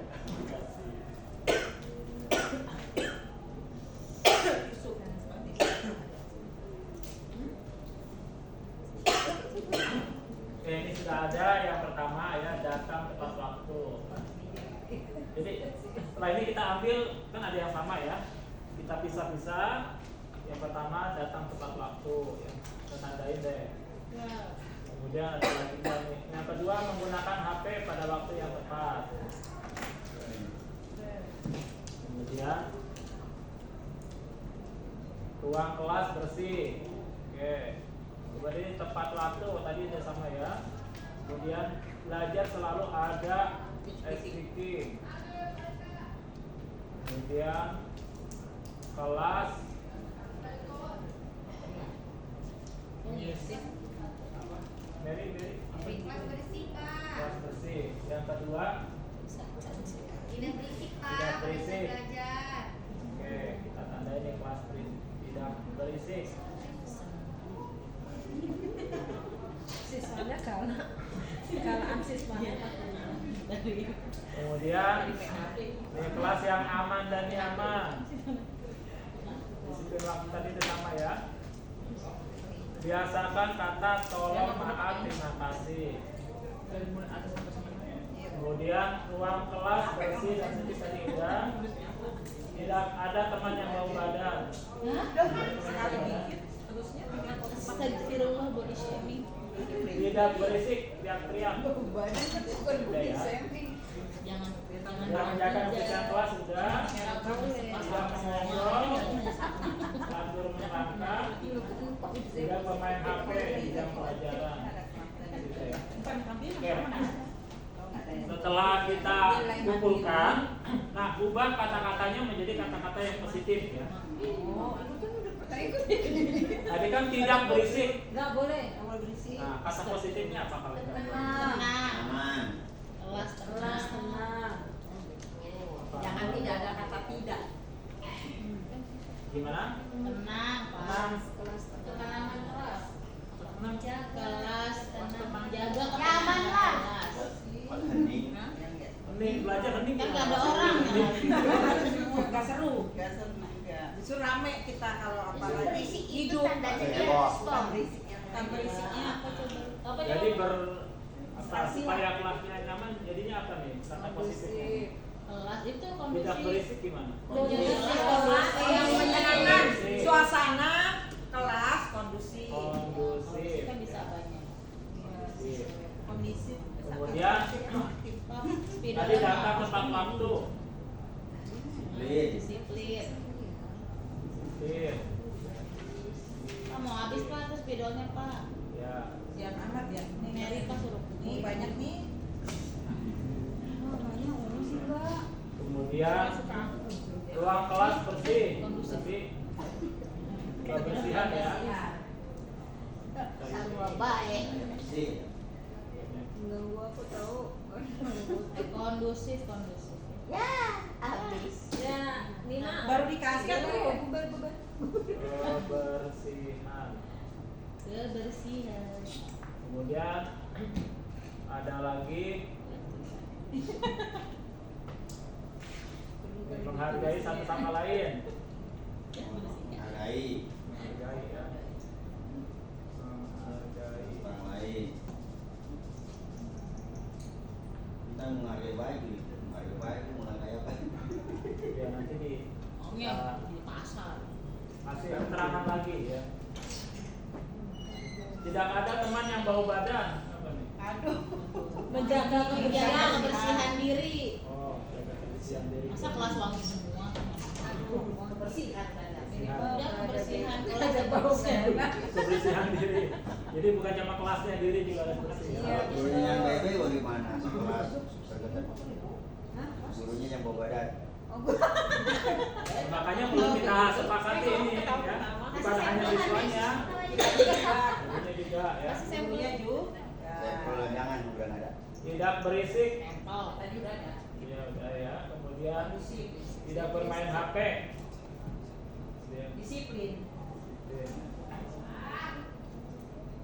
S1: Oke, ini sudah ada yang pertama ya, datang tepat waktu. Jadi setelah ini kita ambil, kan ada yang sama ya, kita pisah-pisah, Yang pertama datang tepat waktu, ya. Kita tandain deh. Kemudian ada lagi nih. Yang kedua menggunakan HP pada waktu yang tepat. Kemudian ruang kelas bersih. Oke. Berarti ini tepat waktu tadi udah sama ya. Kemudian belajar selalu ada speaking. Kemudian kelas Mary
S4: Kelas bersih, Pak.
S1: kelas bersih. Yang kedua
S4: Tidak berisik, Pak.
S1: Tidak berisik.
S4: Bisa belajar.
S1: oke, kita tandain yang kelas tidak berisik.
S6: Siswanya kalau siswanya
S1: Kemudian ini kelas yang aman dan nyaman. Disiplin waktu tadi itu sama ya. Biasakan kata tolong, maaf, terima kasih. Kemudian ruang kelas bersih dan seperti tadi udah. Tidak ada teman yang bau badan.
S8: Sekali dikit, terusnya
S4: Astagfirullah, body shaming.
S1: Tidak berisik, teriak-teriak.
S8: badan kan bukan
S1: Udah ya.
S4: Jangan
S1: Tidak menjaga kebersihan kelas sudah. Tidak mengontrol, atur merangkap, tidak bermain HP di jam pelajaran. Gitu ya. Oke. Setelah kita kumpulkan, nah ubah kata-katanya menjadi kata-kata yang positif ya. Tadi kan tidak berisik.
S6: nggak boleh.
S1: Nah, kata positifnya apa kalau tidak?
S4: tenang.
S5: Aman.
S4: Kelas
S6: Kelas
S4: tenang.
S6: tenang. Jangan tidak ada kata tidak.
S1: Gimana?
S4: Tenang, Pak.
S1: Tenang.
S4: Kelas ketenangan kelas.
S1: Tenang.
S4: Kelas tenang. Jaga
S8: Nyaman lah.
S4: kelas.
S5: Hening.
S1: Hening, belajar hening.
S4: Kan nggak ada orang.
S6: Nggak seru.
S8: Gak senang, enggak.
S6: Justru rame kita kalau apalagi
S8: Itu
S6: hidup.
S8: tandanya
S5: Oke,
S8: dia
S5: bos.
S8: stop berisiknya.
S6: Tanpa berisiknya
S4: Apa coba? Apa
S1: Jadi
S4: coba?
S1: supaya kelasnya nyaman jadinya apa nih? Kata positifnya.
S4: Kelas itu
S1: Tidak
S4: kondusif.
S1: berisik gimana?
S6: kelas yang menyenangkan, suasana kelas kondusif.
S1: Kondusif.
S4: Kan bisa banyak.
S1: Kondusif.
S6: Kondisif.
S1: Kemudian tadi datang tepat waktu.
S5: Disiplin.
S4: Disiplin.
S1: Disiplin.
S4: Pak mau habis Pak, terus spidolnya Pak.
S1: Ya.
S6: Yang amat ya.
S4: Mary Pak suruh.
S6: Nih banyak nih.
S1: Kemudian ruang kelas bersih. Bersih. Kebersihan ya.
S4: Sarwa baik.
S5: Bersih.
S6: Ganggu aku tahu.
S4: Kondusif.
S8: Ya, habis.
S6: Ya, Nina
S8: Baru dikasih kan tuh.
S1: Kebersihan.
S4: Kebersihan.
S1: Kemudian ada lagi menghargai satu sama lain.
S5: Menghargai
S1: Menghargai ya. Menghargai.
S5: orang lain. Kita menghargai baik gitu. Menghargai baik itu menghargai apa?
S1: Ya nanti di
S4: Di pasar.
S1: kasih keterangan lagi ya. Tidak ada teman yang bau badan. Apa nih?
S8: Aduh.
S6: menjaga
S4: Kebersihan diri.
S1: Oh, jaga kebersihan diri.
S4: Masa kelas wangi semua?
S8: Kebersihan tanda.
S4: Udah kebersihan
S6: Kita
S4: kelas
S6: ada bau enak.
S1: Kebersihan diri. Jadi bukan cuma kelasnya diri juga harus bersih.
S6: Iya.
S5: Kalau gurunya yang bebe bagaimana? Sekelas tergetar. Gurunya yang bawa badan.
S1: Makanya belum kita sepakati ini ya. Bukan hanya siswanya. Gurunya juga ya.
S4: Masih sampelnya juga.
S5: Sampel jangan bukan ada.
S1: Tidak berisik.
S4: Sampel tadi udah ada.
S1: Ya udah ya. Kemudian tidak bermain HP. Ya.
S6: Disiplin.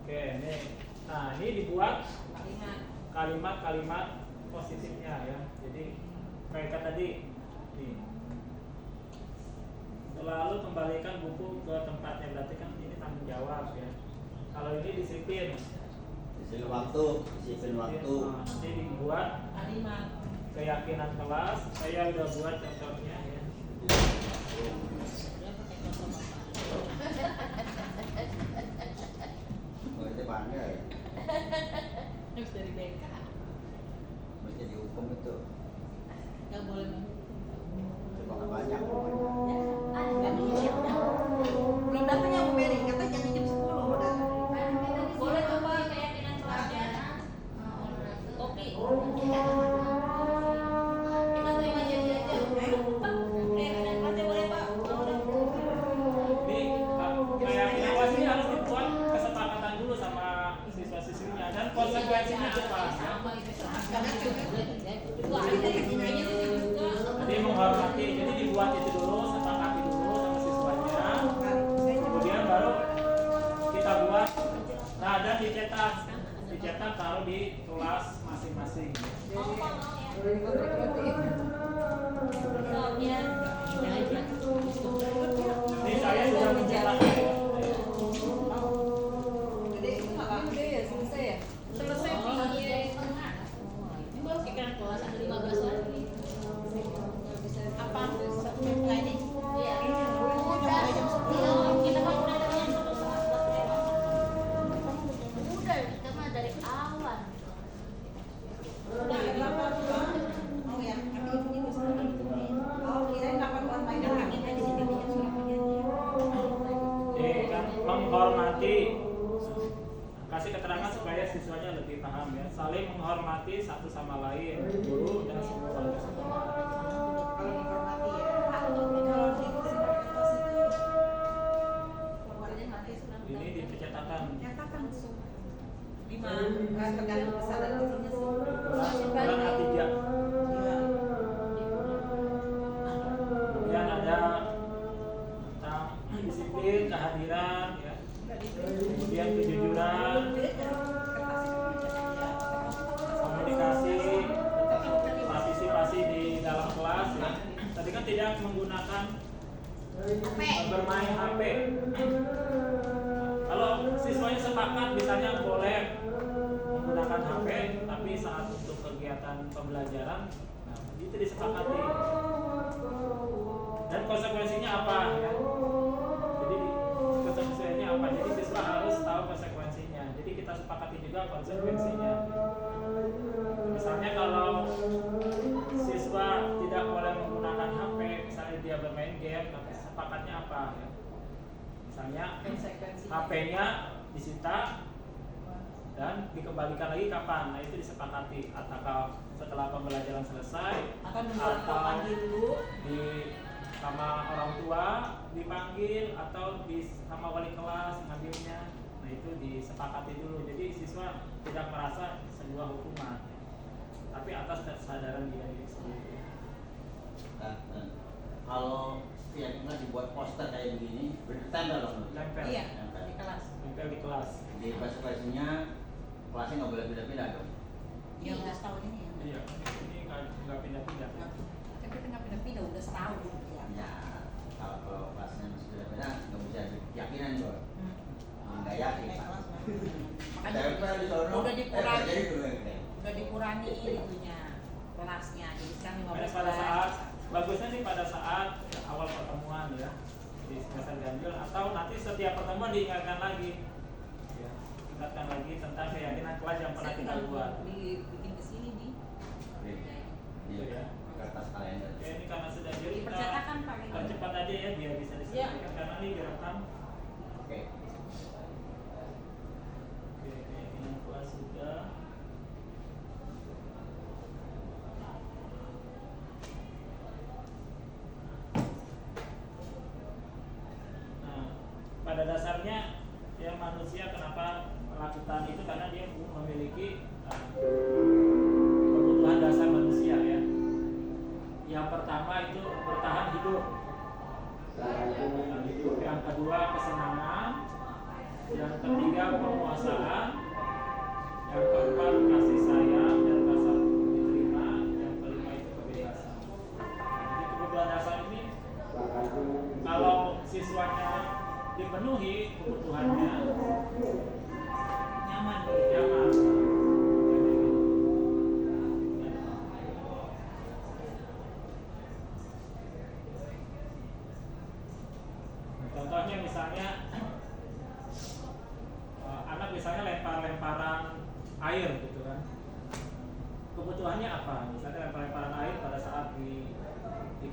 S1: Oke, ini. Nah, ini dibuat
S6: Kalimat.
S1: kalimat-kalimat positifnya ya. Jadi kayak tadi nih. Selalu kembalikan buku ke tempatnya, berarti kan ini tanggung jawab ya. Kalau ini disiplin.
S5: Disiplin waktu, disiplin waktu.
S1: Nah, nanti dibuat
S6: Kalimat.
S1: keyakinan kelas. Saya udah buat contohnya ya.
S4: Udah pakai contoh Bapak.
S5: Oh, itu bangga ya.
S4: Harus dari BK.
S5: Mesti dihukum itu.
S4: Nggak boleh menghukum.
S5: Coba banyak.
S8: Belum datangnya Bu Mary, katanya jam 10 udah.
S6: Boleh coba keyakinan kelasnya. Kopi. Kita terima jadi aja. Keyakinan kelasnya boleh Pak.
S1: Ini keyakinan kelas ini harus dibuat kesepakatan dulu sama siswa-siswinya dan konsekuensinya apa ya. Jadi menghormati, jadi dibuat itu dulu, sepakati dulu sama siswanya, kemudian baru kita buat, nah dan dicetak taruh di kelas masing-masing.
S6: Mau Pak, mau ya.
S1: Ini saya sudah mencetak.
S8: Jadi itu nggak apa-apa.
S4: Selesai ini baru pikiran kelas ada 15 lagi. Apa? Nah ini? Iya.
S8: Udah jam 10.
S4: Kita kan udah dari yang satu saat
S9: Udah, kita mah dari awal.
S8: Udah berapa bulan? Oh ya, kami ini bisa oh kirain 8 bulan main kami di sini bikin surat perjanjian.
S1: Kan menghormati, kasih keterangan supaya siswanya lebih paham ya, saling menghormati satu sama lain, guru dan semua warga sekolah.
S8: Kalau menghormati ya. Kalau di kelas itu keluarnya nanti
S1: Ini di percetakan.
S8: nyatakan langsung.
S6: Di mana?
S8: Nggak tergantung kesalahan isinya sih.
S1: Bukan A3.
S8: Iya.
S1: Kemudian ada tentang disiplin, kehadiran ya. Kemudian kejujuran, komunikasi, partisipasi di dalam kelas ya. Tadi kan tidak menggunakan bermain HP. Kalau siswanya sepakat misalnya boleh menggunakan HP, tapi saat untuk kegiatan pembelajaran, nah, itu disepakati. Dan konsekuensinya apa ya? Jadi konsekuensinya apa? Jadi siswa harus tahu konsekuensinya. Jadi kita sepakati juga konsekuensinya. Misalnya kalau siswa tidak boleh menggunakan HP, misalnya dia bermain game, tapi sepakatnya apa ya? Misalnya HP-nya disita dan dikembalikan lagi kapan? Nah itu disepakati. Atau setelah pembelajaran selesai,
S8: Atau
S1: atau di sama orang tua dipanggil atau di sama wali kelas ngambilnya. Nah itu disepakati dulu. Jadi siswa tidak merasa sebuah hukuman, tapi atas kesadaran dia sendiri.
S5: Kalau keyakinan dibuat poster kayak begini, bertempel dong.
S1: Tempel.
S8: Iya,
S5: Tempel.
S8: di kelas.
S1: Tempel di kelas.
S5: Di konsekuensinya kelasnya nggak boleh pindah-pindah dong.
S8: Iya, udah setahun ini ya.
S1: Iya, ini nggak pindah-pindah.
S8: Kan kita nggak pindah-pindah udah setahun ya.
S5: Ya, kalau kelasnya masih pindah-pindah nggak bisa keyakinan kok. Nggak yakin
S8: Kayak
S5: Pak.
S8: kelas makanya
S5: Tempel di sono.
S8: udah dikurangi.
S5: Jadi dulu yang gede.
S8: Udah dikurangi itunya kelasnya. Jadi sekarang 15
S1: Makanya pada saat bagusnya sih pada saat awal pertemuan ya di semester ganjil atau nanti setiap pertemuan diingatkan lagi ya, ingatkan lagi tentang keyakinan kelas yang pernah kita buat.
S8: Bikin ke sini nih.
S5: Iya, kertas kalender.
S1: Oke, ini karena sudah jadi kita
S8: Percetakan Pak.
S1: percepat aja ya biar bisa diselesaikan karena ini direkam.
S5: Oke.
S1: Oke, keyakinan kelas sudah. Nah, pada dasarnya ya manusia kenapa melakukan itu karena dia memiliki kebutuhan dasar manusia ya. Yang pertama itu bertahan hidup. Yang kedua kesenangan. Yang ketiga penguasaan. Yang keempat kasih sayang dan rasa diterima. Yang kelima itu kebebasan. Jadi kebutuhan dasar ini kalau siswanya dipenuhi kebutuhannya
S8: Nyaman.
S1: nyaman. Contohnya misalnya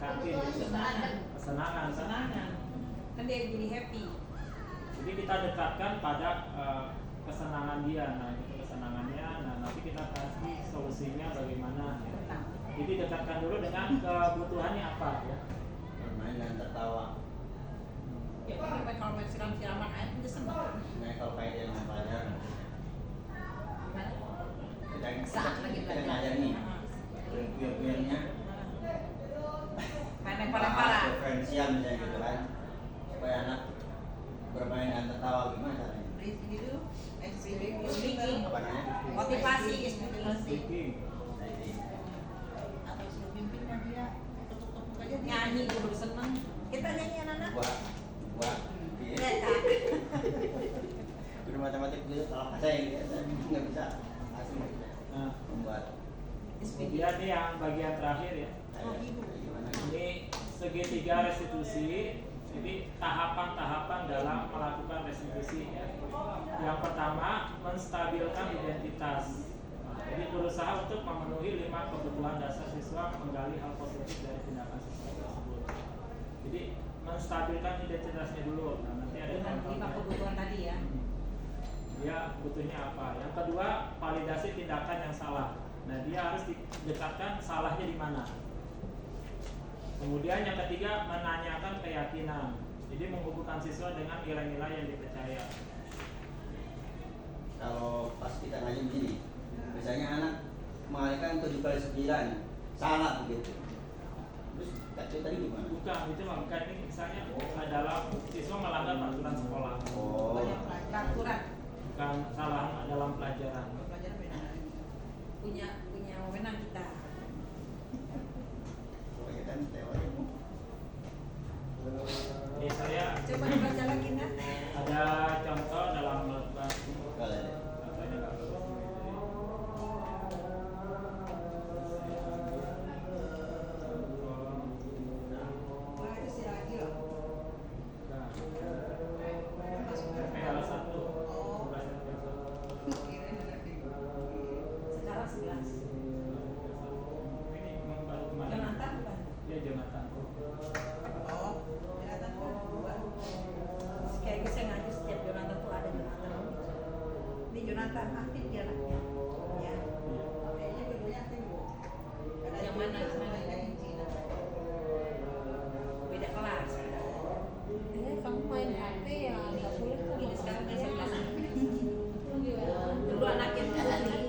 S1: meningkatin kesenangan.
S6: Kan dia jadi happy.
S1: Jadi kita dekatkan pada kesenangan dia. Nah, itu kesenangannya. Nah, nanti kita kasih solusinya bagaimana. Ya. Jadi dekatkan dulu dengan kebutuhannya apa ya.
S5: Bermain dan tertawa.
S6: Ya, kalau main siram-siraman air udah seneng.
S5: Nah, kalau kayak dia dengan pelajaran. Kita ngajar nih. Puyeng-puyengnya.
S6: Main lempar-lemparan.
S5: Diferensial misalnya gitu kan. Supaya anak bermain dan tertawa gimana caranya?
S8: Ini dulu,
S6: Speaking.
S5: Apa namanya?
S6: Motivasi.
S1: Speaking.
S5: Nah, ini.
S8: atau suruh pimpinnya dia tepuk-tepuk aja dia.
S6: Nyanyi dulu seneng.
S8: Kita nyanyi anak-anak.
S5: Buat.
S8: Iya, Kak.
S5: Guru matematik dulu kalau saya nggak bisa asli nggak bisa
S1: Nah,
S5: membuat.
S1: kemudian ini yang bagian terakhir ya.
S5: Gimana?
S1: Ini segitiga restitusi. Jadi tahapan-tahapan dalam melakukan restitusi ya. Yang pertama, menstabilkan identitas. Nah, jadi berusaha untuk memenuhi 5 kebutuhan dasar siswa, menggali hal positif dari tindakan siswa tersebut. Jadi menstabilkan identitasnya dulu. Nah, nanti ada
S6: Dengan 5
S1: contohnya.
S6: kebutuhan tadi ya.
S1: Dia butuhnya apa. Yang kedua, validasi tindakan yang salah. Nah, dia harus didekatkan salahnya di mana. Kemudian yang ketiga, menanyakan keyakinan. Jadi menghubungkan siswa dengan nilai-nilai yang dipercaya.
S5: Kalau pas kita ngaji begini, misalnya anak mengalihkan 7 kali 9 salah begitu. Terus kacau tadi gimana?
S1: Bukan, itu bukan ini misalnya dalam siswa melanggar peraturan sekolah.
S5: Oh,
S6: Peraturan.
S1: Bukan salah dalam pelajaran.
S8: Pelajaran beda.
S6: Punya wewenang kita.
S5: pokoknya kan teori.
S1: Ini saya
S6: Coba baca lagi nak.
S1: ada contoh dalam melakukan
S5: Kalau ada.
S1: katanya nggak lulus.
S8: Wah, itu si lagi loh.
S1: RPL 1
S6: Sekarang 11.
S1: ini memang baru kemarin.
S6: Jonathan bukan?
S1: Ya Jonathan.
S8: Oh, kelihatan kok dua.
S6: Kayaknya saya ngaji setiap Jonathan tuh ada Jonathan.
S8: Ini Jonathan aktif dia anaknya. Ya.
S1: Iya.
S8: Kayaknya dua-duanya aktif bu. Ada
S6: Yang mana?
S8: Yang Cina.
S6: Beda kelas. Kamu main HP ya nggak boleh tuh. Ini sekarang dia 11. Dulu anaknya tuh Jonathan.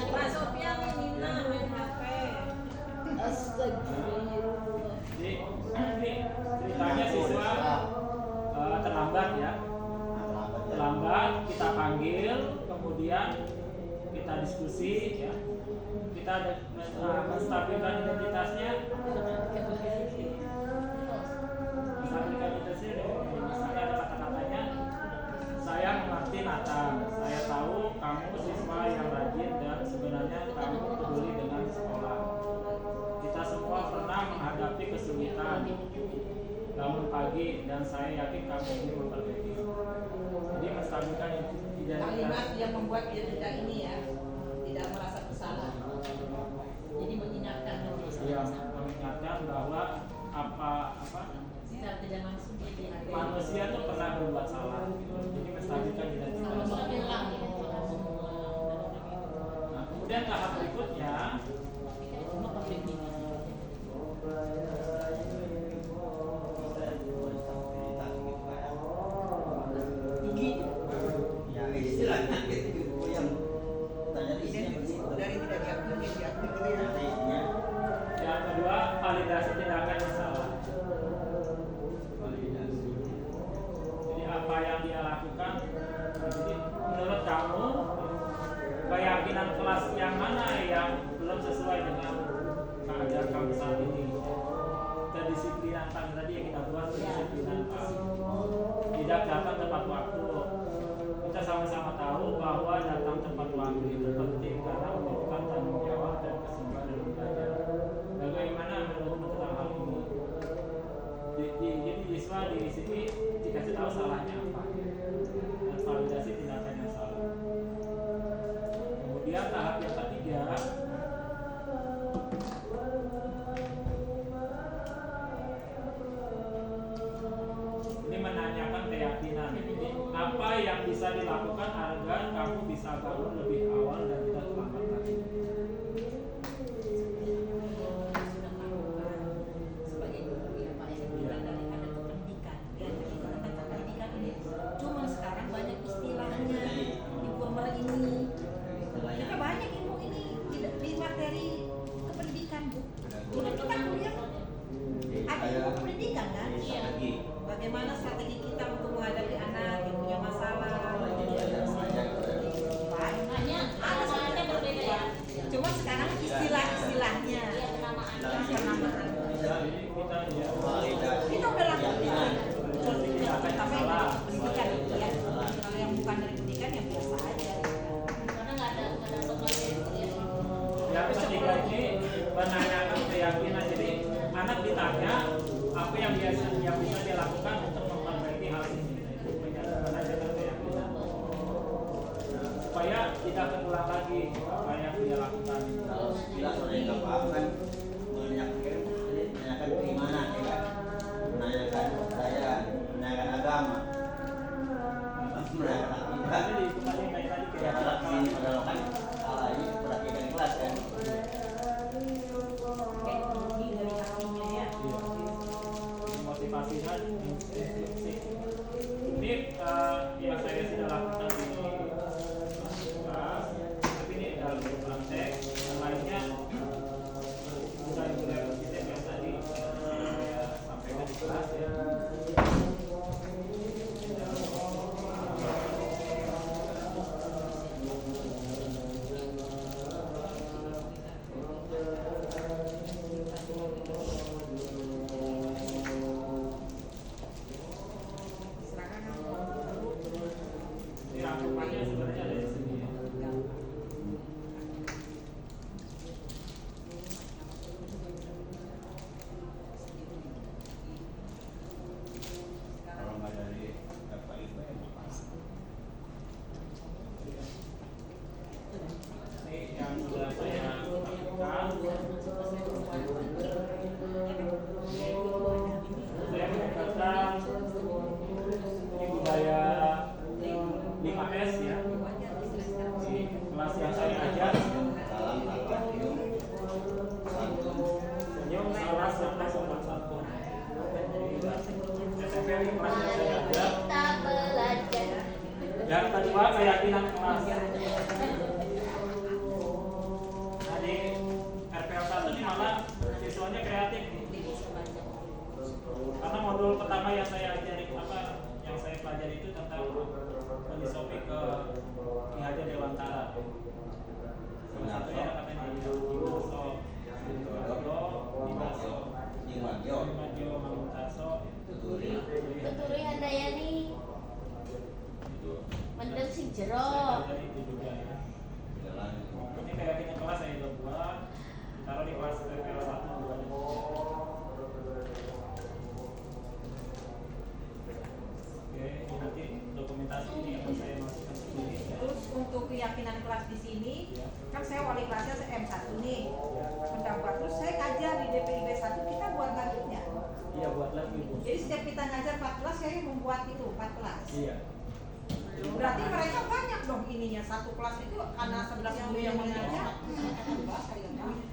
S6: Pak Sofian ini Nina main HP.
S1: Jadi ini ceritanya siswa terlambat ya. Terlambat, kita panggil, kemudian kita diskusi ya. Kita menstabilkan identitasnya. Menstabilkan identitasnya misalnya ada kata-katanya, saya mengerti Nathan, saya tahu kamu siswa yang rajin dan sebenarnya kamu peduli dengan sekolah. Kita semua pernah menghadapi kesulitan bangun pagi dan saya yakin kamu ini memperbaiki. Jadi menstabilkan
S6: Kalimat
S1: identitas.
S6: yang membuat dia tidak ini ya, tidak merasa bersalah. Jadi mengingatkan
S1: Yang mengingatkan bahwa apa
S6: secara tidak langsung dia dihargai.
S1: manusia tuh pernah berbuat salah. Jadi menstabilkan identitas. Nah, kemudian tahap berikutnya
S5: Ya, istilahnya gitu yang tanya isinya begitu.
S8: Dari tidak diakui dia diakui gitu ya.
S5: Tanya isinya.
S1: yang kedua validasi tindakan yang salah.
S5: Validasi.
S1: Jadi apa yang dia lakukan, jadi menurut kamu keyakinan kelas yang mana yang belum sesuai dengan keadaan kamu saat ini?
S8: dari kependidikan Bu. Ini kita kuliah ada ilmu pendidikan kan?
S5: Strategi.
S8: Bagaimana strategi kita untuk menghadapi anak yang punya masalah?
S6: Banyak, ada berbeda ya.
S8: Cuma sekarang istilah-istilahnya, penamaan.
S1: Jadi kita ya
S8: Kita udah lakukan. Tapi pendidikan ya. Kalau yang bukan dari pendidikan yang biasa aja.
S6: Karena nggak ada sekolahnya itu ya.
S1: yang ketiga ini menanyakan keyakinan. Jadi anak ditanya apa yang bisa dia lakukan untuk memperbaiki hal ini. Menanyakan keyakinan supaya tidak terulang lagi apa yang dia lakukan.
S5: Kalau sekilas orang yang nggak paham kan menanyakan keimanan, ya kan? Menanyakan kepercayaan, menanyakan agama, menanyakan akidah.
S1: Jadi kembali kayak tadi
S5: Ya kalau di sini padahal kan salah ini perhatikan kelas kan.
S8: Teknologi dari hatinya ya.
S1: motivasinya instruksi. Ini yang saya sudah lakukan di kelas, tapi ini dalam bentuk praktek. Yang lainnya budaya positif yang tadi saya sampaikan di kelas ya. Ini rangkumannya sebenarnya ada di sini ya.
S5: Kalau nggak dari Bapak Ibu ya apa?
S1: Ini yang sudah saya lakukan. Saya menggunakan ini budaya 5S ya. Di kelas yang saya ajar,
S5: Salam, salam, cium, santun.
S1: senyum, salah, serta sopan santun. SMP ini kelas yang saya ajar.
S2: Kita belajar.
S1: Yang kedua, keyakinan kelas. Jadi RPL 1 ini malah siswanya kreatif nih. Karena modul pertama yang saya ajari yang saya pelajari itu tentang filosofi ke Ki Hajar Dewantara. Salah satunya katanya di Dimaso,
S5: Jiwagyo,
S1: Dimajo, Manguntaso,
S5: Tuturi.
S2: Tuturi Handayani
S1: itu
S2: mendem si
S1: saya
S2: jero.
S1: pelajari itu juga ya.
S5: Jalan.
S1: Ini keyakinan kelas saya udah buat, taruh di kelas RPL 1 juga. Oke, ini nanti dokumentasi ini akan saya masukkan sendiri.
S8: Terus untuk keyakinan kelas di sini, kan saya wali kelasnya M1 nih, pendapat. Terus saya kajar di DPIB 1 kita buat lagi ya.
S1: Iya, buat lagi Bu.
S8: Jadi setiap kita ngajar 4 kelas, saya membuat itu 4 kelas.
S1: Iya.
S8: Berarti mereka banyak dong ininya, satu kelas itu karena 11 guru yang mengajar.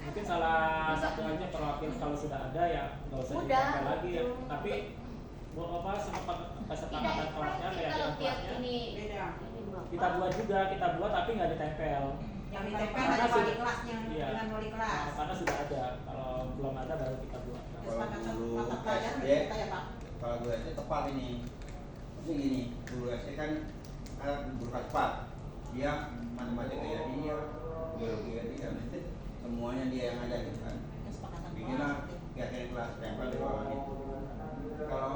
S1: Mungkin salah satu aja perwakilan kalau sudah ada ya nggak usah
S2: Udah.
S1: ditambah lagi ya. Tapi kesepakatan kelasnya, keyakinan kelasnya
S8: Beda.
S1: kita buat tapi nggak ditempel.
S8: Yang ditempel
S1: Karena
S8: hanya wali
S1: sudah-
S8: kelasnya
S1: iya.
S8: dengan wali kelas.
S1: Karena sudah ada. Kalau belum ada baru kita buat.
S8: Kesepakatan
S5: Guru
S8: mata pelajaran
S5: SD,
S8: kita ya Pak.
S5: kalau guru SD tepat ini. Maksudnya gini, guru SD kan guru kelas 4. Dia matematika ya dia, biologi ya dia, semuanya dia yang ada gitu kan.
S8: Kesepakatan
S5: Bikinlah
S8: kelas.
S5: keyakinan kelas tempel di bawah itu. Kalau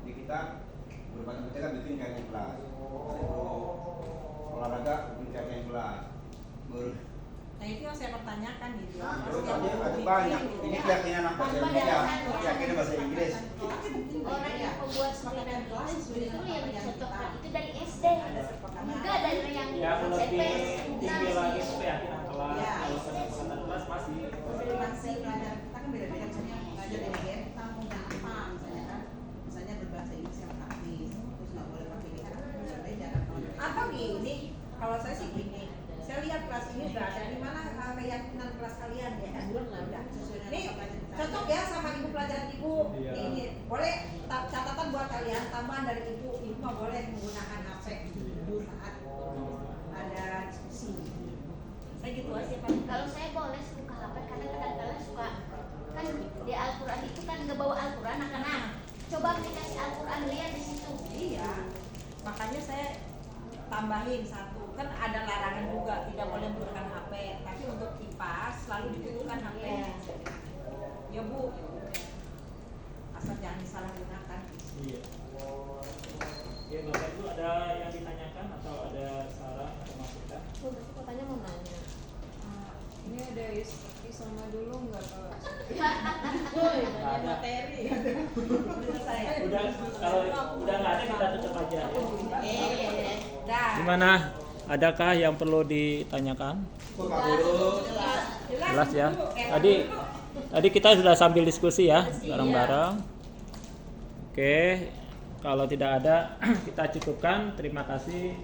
S5: di kita guru matematika bikin keyakinan kelas, guru olahraga bikin keyakinan kelas, guru
S8: Nah itu yang saya pertanyakan gitu.
S5: terus ada banyak. Ini keyakinan apa? Keyakinan bahasa Inggris.
S2: Orang yang membuat seminar kelas justru yang dicocokkan itu dari SD. Enggak dari yang
S1: Yang
S2: SMP.
S1: lebih tinggi lagi itu
S2: Nah,
S1: keyakinan kelas.
S8: Ya.
S1: Kalau kesepakatan kelas masih.
S8: Toleransi pelajaran kita kan beda-beda, misalnya belajar dari GM kita maunya apa misalnya kan, misalnya berbahasa Inggris yang praktis, terus nggak boleh pakai ini karena beda-beda kan. Atau gini, kalau saya sih gini, saya lihat kelas ini berada di mana keyakinan kelas kalian ya kan, udah. Ini cocok ya sama ibu pelajaran ibu.
S1: Iya.
S8: Ini boleh catatan buat kalian, tambahan dari ibu mah boleh menggunakan HP saat ada diskusi. Saya gitu aja Pak.
S2: Kalau saya boleh buka HP
S6: Babin satu kan ada larangan juga tidak boleh menggunakan HP, tapi untuk kipas selalu dibutuhkan HP. Ya Bu, asal jangan disalahgunakan.
S1: Iya. Ya Bapak Ibu ada yang ditanyakan atau ada saran atau masukan?
S2: Katanya mau nanya.
S6: Ini ada seperti sama dulu nggak Pak?
S1: Nggak ada.
S6: Materi.
S1: Udah kalau udah nggak ada kita tutup aja.
S6: Dah.
S1: Gimana? Adakah yang perlu ditanyakan? Jelas ya. Tadi kita sudah sambil diskusi ya bareng-bareng. Oke, kalau tidak ada kita cukupkan. Terima kasih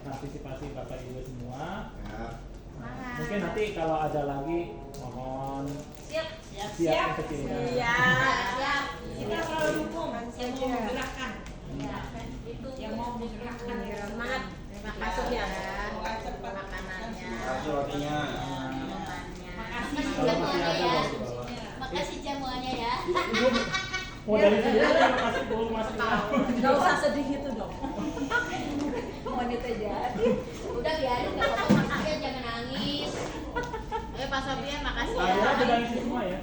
S1: partisipasi Bapak Ibu semua. Mungkin nanti kalau ada lagi mohon siap untuk kirim.
S6: Siap. Kita selalu dukung yang mau menggerakkan. Yang mau menggerakkan. Semangat.
S4: Terima kasih ya makanannya.
S5: Kasih rotinya.
S2: Makasih jamuannya ya.
S1: Oh dari sini terima kasih Bu Mas.
S6: Nggak usah sedih gitu dong. Wanita jadi.
S2: Udah biarin nggak apa-apa, makasih jangan nangis.
S4: Oke Pak Sofian, makasih ya.
S1: Saya sudah isi semua ya.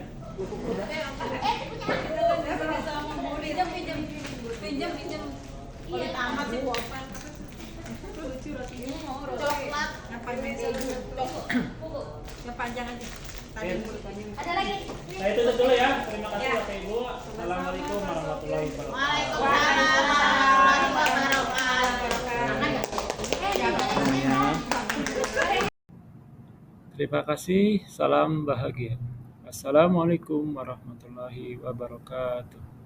S6: Pinjam.
S2: Iya,
S6: Amat sih Bu Opan. Lucu rotinya.
S4: Coklat.
S6: Yang panjang yang panjang aja. Tadi mulutnya.
S2: Ada lagi.
S1: Saya tutup dulu ya. Terima kasih Bapak Ibu. Assalamualaikum warahmatullahi wabarakatuh.
S4: Waalaikumsalam warahmatullahi wabarakatuh.
S1: Terima kasih. Salam bahagia. Assalamualaikum warahmatullahi wabarakatuh.